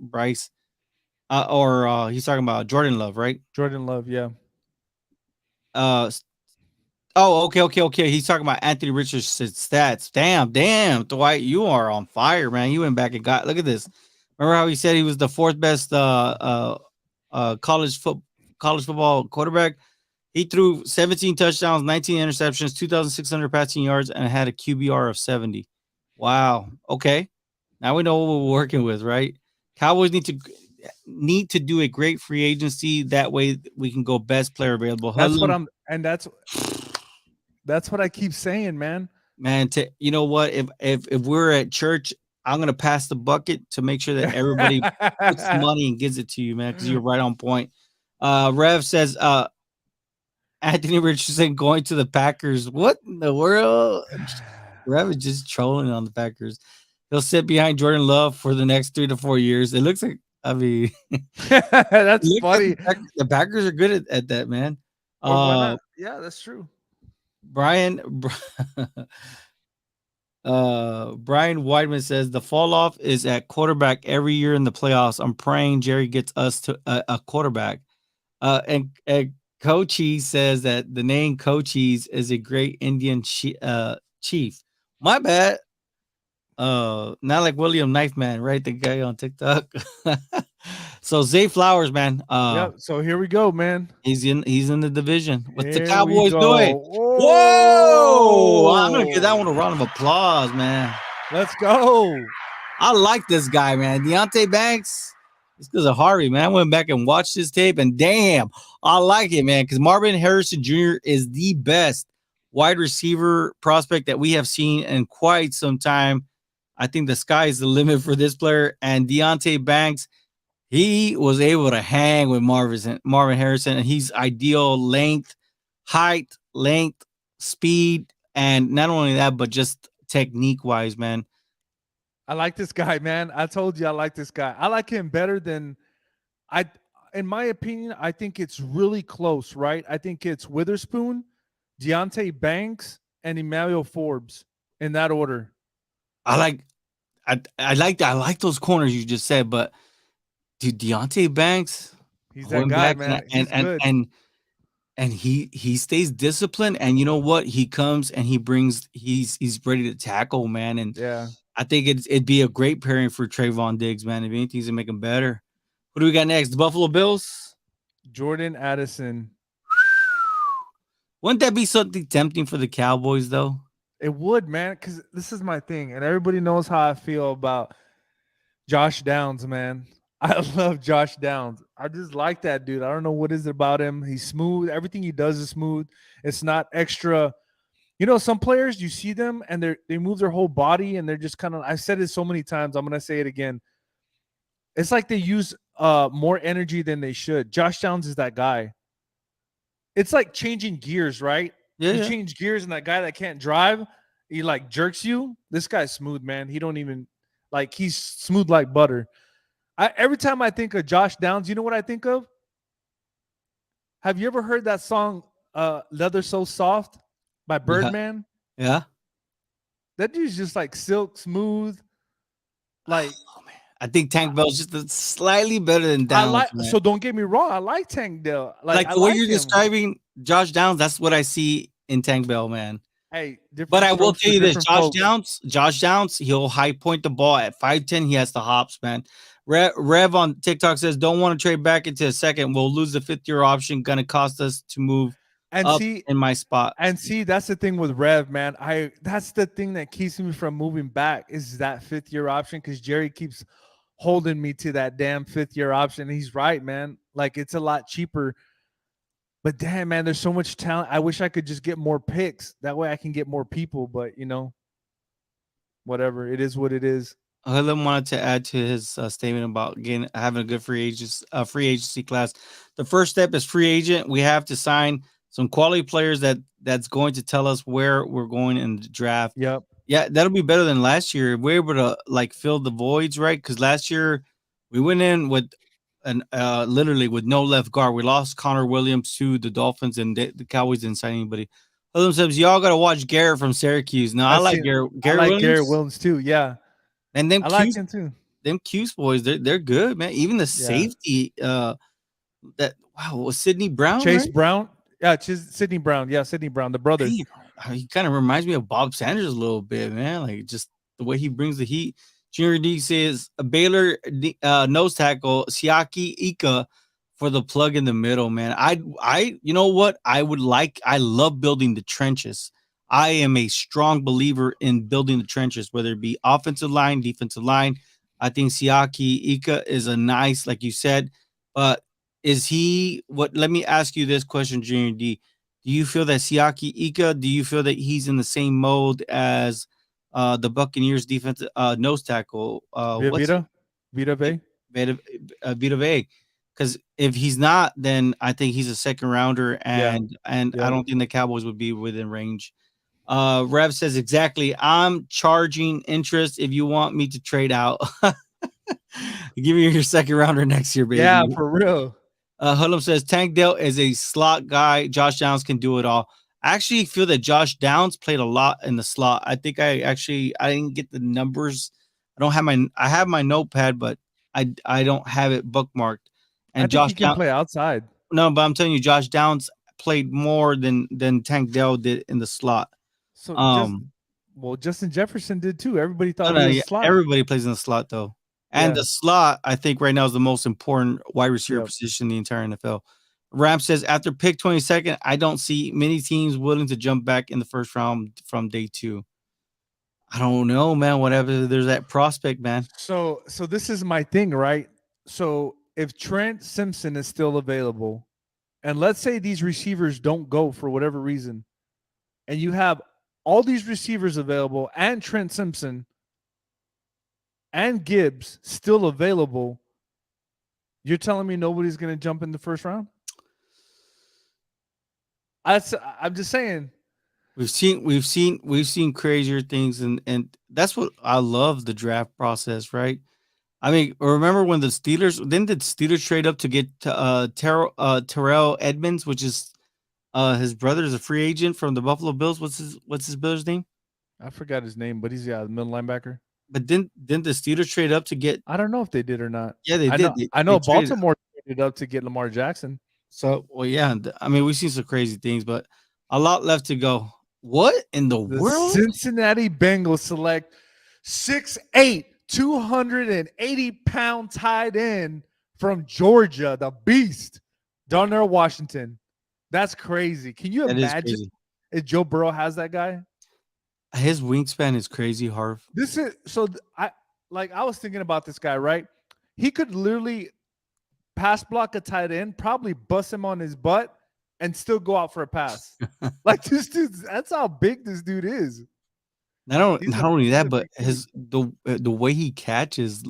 or he's talking about Jordan Love, right? Jordan Love, yeah. Okay. He's talking about Anthony Richardson's stats. Damn, Dwight, you are on fire, man. You went back and look at this. Remember how he said he was the 4th best college football quarterback? He threw 17 touchdowns, 19 interceptions, 2,600 passing yards, and had a QBR of 70. Wow. Okay. Now we know what we're working with, right? Cowboys need to do a great free agency. That way we can go best player available. That's what I keep saying, man. Man, you know what? If we're at church, I'm gonna pass the bucket to make sure that everybody puts the money and gives it to you, man, because you're right on point. Rev says Anthony Richardson going to the Packers. What in the world? Rev is just trolling on the Packers. He'll sit behind Jordan Love for the next 3 to 4 years. It looks like, I mean, that's funny. Like the Packers are good at that, man. Yeah, that's true. Brian Weidman says the fall off is at quarterback every year in the playoffs. I'm praying Jerry gets us to a quarterback. And Cochise says that the name Cochise is a great Indian chief. My bad. Not like William Knifeman, right? The guy on TikTok. So Zay Flowers, man. So here we go, man. He's in the division. What's the Cowboys doing? Whoa! I'm gonna give that one a round of applause, man. Let's go. I like this guy, man. Deontay Banks. It's because of Harvey, man. I went back and watched his tape, and damn, I like it, man. Because Marvin Harrison Jr. is the best wide receiver prospect that we have seen in quite some time. I think the sky is the limit for this player. And Deontay Banks, he was able to hang with Marvin Harrison, and he's ideal length, height, length, speed, and not only that, but just technique wise, man. I like this guy, man. I told you I like this guy. I like him better than I. In my opinion, I think it's really close, right? I think it's Witherspoon, Deontay Banks, and Emmanuel Forbes in that order. I like I like those corners you just said, but dude, Deontay Banks He's that going guy, back and man. He's good. he stays disciplined, and you know what? He comes and he brings he's ready to tackle, man. And Yeah. I think it'd be a great pairing for Trayvon Diggs, man. If anything's to make him better. Who do we got next? The Buffalo Bills. Jordan Addison. Wouldn't that be something tempting for the Cowboys, though? It would, man, because this is my thing, and everybody knows how I feel about Josh Downs, man. I love Josh Downs. I just like that dude. I don't know what is it about him. He's smooth. Everything he does is smooth. It's not extra. You know, some players you see them and they move their whole body and they're just kind of. I said it so many times. I'm gonna say it again. It's like they use more energy than they should. Josh Downs is that guy. It's like changing gears, right? Yeah, You yeah. change gears, and that guy that can't drive, he like jerks you. This guy's smooth, man. He don't even like he's smooth like butter. Every time I think of Josh Downs, you know what I think of? Have you ever heard that song Leather So Soft by Yeah. Birdman? Yeah. That dude's just like silk smooth. Like Oh man, I think Tank Bell's just slightly better than I like Downs, man. so don't get me wrong, I like Tank Dell. Like Like I the way like you're him. describing Josh Downs, that's what I see in Tank Bell, man. Hey, But different I will strokes tell for you this: different folks. Josh Downs, he'll high point the ball at 5'10". He has the hops, man. Rev on TikTok says, "Don't want to trade back into a second. We'll lose the fifth-year option. Gonna cost us to move And up see, in my spot." that's the thing with Rev, man. That's the thing that keeps me from moving back is that fifth year option because Jerry keeps holding me to that damn fifth year option. He's right, man. Like it's a lot cheaper. But damn, man, there's so much talent. I wish I could just get more picks. That way I can get more people. But you know, whatever. It is what it is. Helen wanted to add to his statement about having a good free agency class. The first step is free agent. We have to sign some quality players that's going to tell us where we're going in the draft. Yep. Yeah, that'll be better than last year. We're able to like fill the voids, right? Because last year we went in with literally with no left guard. We lost Connor Williams to the Dolphins, and the Cowboys didn't sign anybody. Helen says, "Y'all got to watch Garrett from Syracuse." No, I I like see. Garrett. I Garrett like Garrett Williams. Williams too. Yeah. And them I like Q's him too. them Q's boys, they're good, man. Even the Yeah. safety, that wow, was Sidney Brown, Chase right? Brown. Yeah, Sidney Brown. Yeah, Sidney Brown, the brother. Damn, he kind of reminds me of Bob Sanders a little bit, man. Like just the way he brings the heat. Junior D says a Baylor nose tackle, Siaki Ika for the plug in the middle, man. You know what? I love building the trenches. I am a strong believer in building the trenches, whether it be offensive line, defensive line. I think Siaki Ika is a nice, like you said, but is he what? Let me ask you this question, Junior D. Do you feel that Siaki Ika, do you feel that he's in the same mode as the Buccaneers defense nose tackle? What's Vita. Vita Bay. Vita Vita? Because if he's not, then I think he's a second rounder, Yeah. and I Yep. don't think the Cowboys would be within range. Rev says exactly. I'm charging interest if you want me to trade out. Give me your second rounder next year, baby. Yeah, for real. Hullum says Tank Dell is a slot guy. Josh Downs can do it all. I actually feel that Josh Downs played a lot in the slot. I think I didn't get the numbers. I have my notepad, but I don't have it bookmarked. I And think Josh he can Downs, play outside. no, but I'm telling you, Josh Downs played more than Tank Dell did in the slot. So Um, Justin Jefferson did too. Everybody no, thought he no, was yeah, a slot. everybody plays in the slot though, and Yeah. the slot I think right now is the most important wide receiver Yep. position in the entire NFL. Ram says after pick 22nd, I don't see many teams willing to jump back in the first round from day two. I don't know, man. Whatever, there's that prospect, man. So this is my thing, right? So if Trent Simpson is still available, and let's say these receivers don't go for whatever reason, and you have all these receivers available and Trent Simpson and Gibbs still available, you're telling me nobody's going to jump in the first round? I'm just saying. We've seen crazier things, and that's what I love the draft process, right? I mean, remember when the Steelers then did Steelers trade up to get Terrell Edmonds, which is his brother is a free agent from the Buffalo Bills. What's his brother's name? I forgot his name, but he's the middle linebacker. But then the Steelers trade up to get. I don't know if they did or not. Yeah, they I did. know They, I they know traded. Baltimore traded up to get Lamar Jackson. So well, yeah. I mean, we've seen some crazy things, but a lot left to go. What in the The world? Cincinnati Bengals select 6'8", 280-pound tight end from Georgia, the beast, Darnell Washington. That's crazy. Can you That is imagine crazy. if Joe Burrow has that guy? His wingspan is crazy, Harv. This is so I was thinking about this guy, right? He could literally pass block a tight end, probably bust him on his butt, and still go out for a pass. Like this dude, that's how big this dude is. Not only He's that, a but big dude. the way he catches,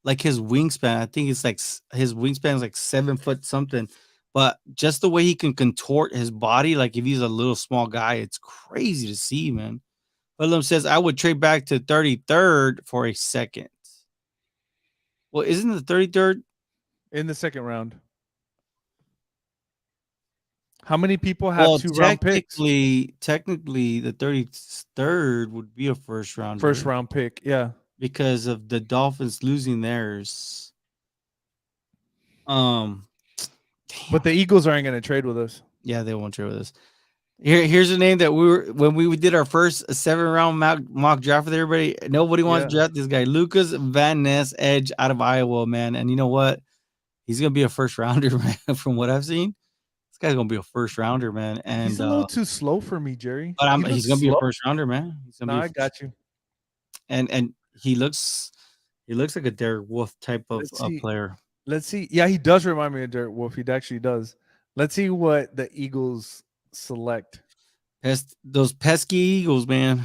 like his wingspan. I think it's like his wingspan is like 7 foot something, but just the way he can contort his body, like if he's a little small guy, it's crazy to see, man. Willem says I would trade back to 33rd for a second. Well, isn't the 33rd? In the second round. How many people have Well, 2-round picks? technically, the 33rd would be a first First rounder round pick, yeah. because of the Dolphins losing theirs. Um, But the Eagles aren't going to trade with us. yeah, they won't trade with us. Here's a name that we were when we did our first 7 round mock draft with everybody. Nobody wants Yeah. to draft this guy, Lucas Van Ness, edge out of Iowa, man. And you know what? He's gonna be a first rounder, man. From what I've seen, this guy's gonna be a first rounder, man. He's And a little too slow for me, Jerry. but He he's looks gonna be a slow. first rounder, man. He's gonna No, be I got you. and he looks like a Derek Wolf type of Let's see. player. Let's see. Yeah, he does remind me of Derek Wolf. He actually does. Let's see what the Eagles select. Those pesky Eagles, man.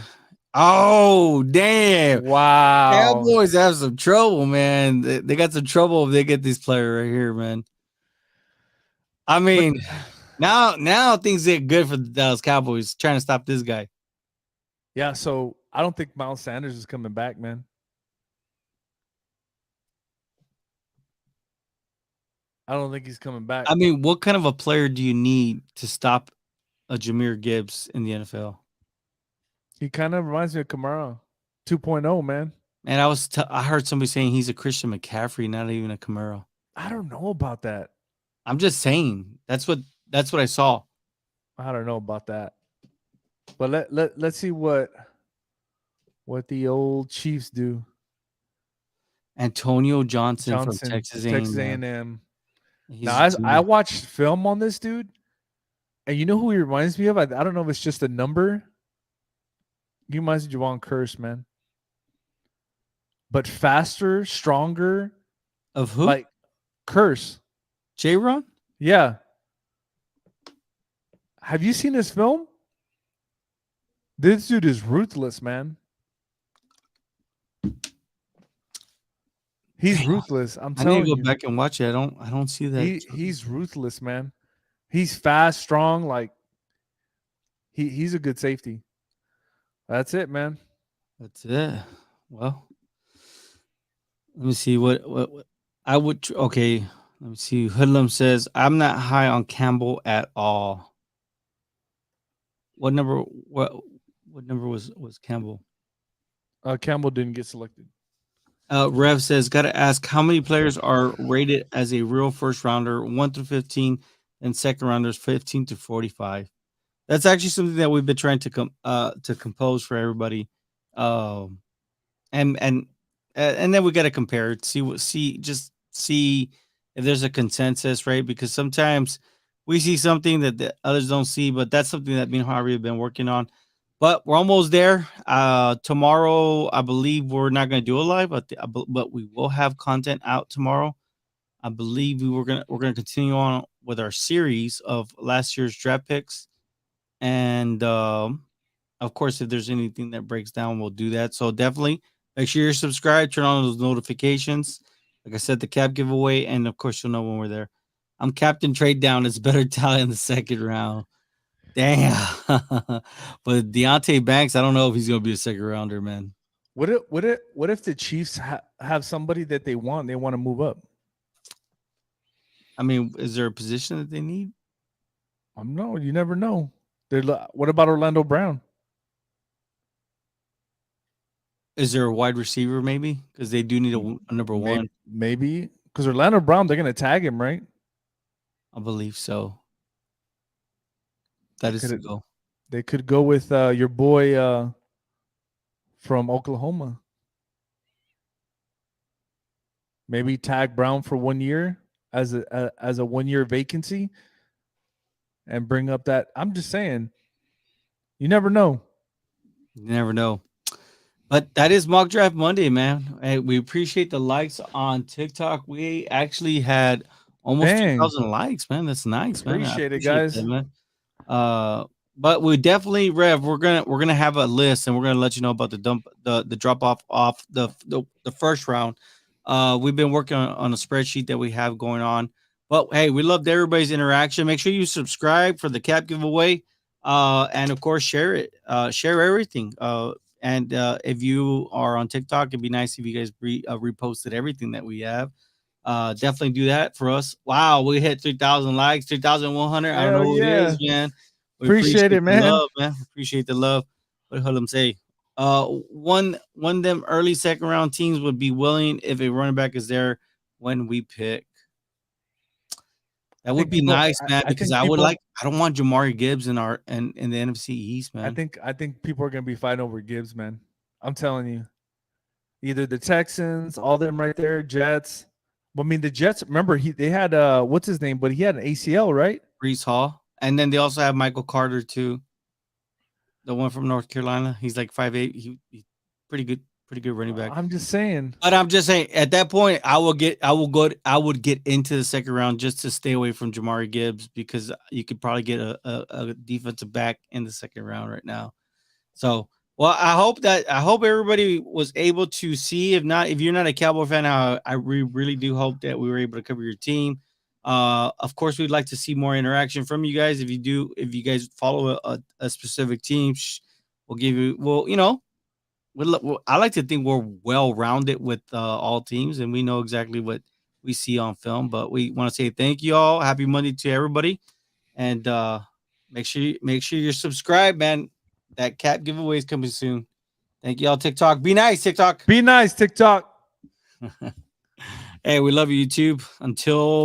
Oh damn! Wow. Cowboys have some trouble, man. They got some trouble if they get this player right here, man. I But mean, now things get good for the Dallas Cowboys trying to stop this guy. yeah, so I don't think Miles Sanders is coming back, man. I don't think he's coming back. I mean, what kind of a player do you need to stop a Jahmyr Gibbs in the NFL? He kind of reminds me of Kamara 2.0, man. And I heard somebody saying he's a Christian McCaffrey, not even a Camaro. I don't know about that. I'm just saying that's what I saw. I don't know about that. But let's see what the old Chiefs do. Antonio Johnson from Texas A&M. Texas A&M. He's Now I watched film on this dude, and you know who he reminds me of? I don't know if it's just a number. He reminds me of Javon Curse, man. But faster, stronger. Of who? Like Curse. J-Ron? Yeah. Have you seen his film? This dude is ruthless, man. He's ruthless. I'm I need telling to you. go back and watch it. I don't see that. He's ruthless, man. He's fast, strong. Like he's a good safety. That's it, man. That's it. Well, let me see what I would. Okay, let me see. Hoodlum says I'm not high on Campbell at all. What number? What number was Campbell? Campbell didn't get selected. Rev says, got to ask how many players are rated as a real first rounder, 1 through 15, and second rounders 15 to 45. That's actually something that we've been trying to compose for everybody, and then we got to compare it, see if there's a consensus, right? Because sometimes we see something that the others don't see, but that's something that me and Harvey have been working on. But we're almost there. Tomorrow, I believe we're not going to do a live, but we will have content out tomorrow. I believe we're gonna continue on with our series of last year's draft picks, and Of course, if there's anything that breaks down, we'll do that. So definitely make sure you're subscribed, turn on those notifications. Like I said, the cap giveaway, and of course, you'll know when we're there. I'm Captain Trade Down. It's better tally in the second round. Damn. But Deontay Banks, I don't know if he's gonna be a second rounder, man. What if the Chiefs have somebody that they want to move up? I mean, is there a position that they need? No, you never know. What about Orlando Brown? Is there a wide receiver maybe? Because they do need a number one. Maybe because Orlando Brown, they're gonna tag him, right? I believe so. That is the goal. They could go with your boy from Oklahoma. Maybe tag Brown for 1 year as a 1 year vacancy, and bring up that. I'm just saying, you never know. You never know. But that is Mock Draft Monday, man. Hey, we appreciate the likes on TikTok. We actually had almost Dang. 2,000 likes, man. That's nice, man. I Appreciate it, guys. that, man. But we definitely, Rev, we're gonna have a list, and we're gonna let you know about the drop off the first round. We've been working on a spreadsheet that we have going on. But hey, we loved everybody's interaction. Make sure you subscribe for the cap giveaway. And of course, share it. Share everything. And if you are on TikTok, it'd be nice if you guys reposted everything that we have. Definitely do that for us. Wow, we hit 3,000 likes, 3,100. I don't know who it is, man. We appreciate it, man. Love, man. Appreciate the love. What did Hullum say? One of them early second round teams would be willing if a running back is there when we pick. That would be nice, man, because I don't want Jamari Gibbs in the NFC East, man. I think people are gonna be fighting over Gibbs, man. I'm telling you. Either the Texans, all them right there, Jets. I mean, the Jets, remember, they had what's his name, but he had an ACL, right? Brees Hall. And then they also have Michael Carter too. The one from North Carolina. He's like 5'8". He's pretty good running back. I'm just saying. But I'm just saying, at that point, I would get into the second round just to stay away from Jamari Gibbs, because you could probably get a defensive back in the second round right now. So, well, I hope everybody was able to see. If you're not a Cowboy fan, I really do hope that we were able to cover your team. Of course, we'd like to see more interaction from you guys. If you guys follow a specific team, we'll give you. Well, you know, I like to think we're well rounded with all teams, and we know exactly what we see on film. But we want to say thank you all. Happy Monday to everybody, and make sure you're subscribed, man. That cap giveaway is coming soon. Thank you all, TikTok. Be nice, TikTok. Be nice, TikTok. Hey, we love you, YouTube. Until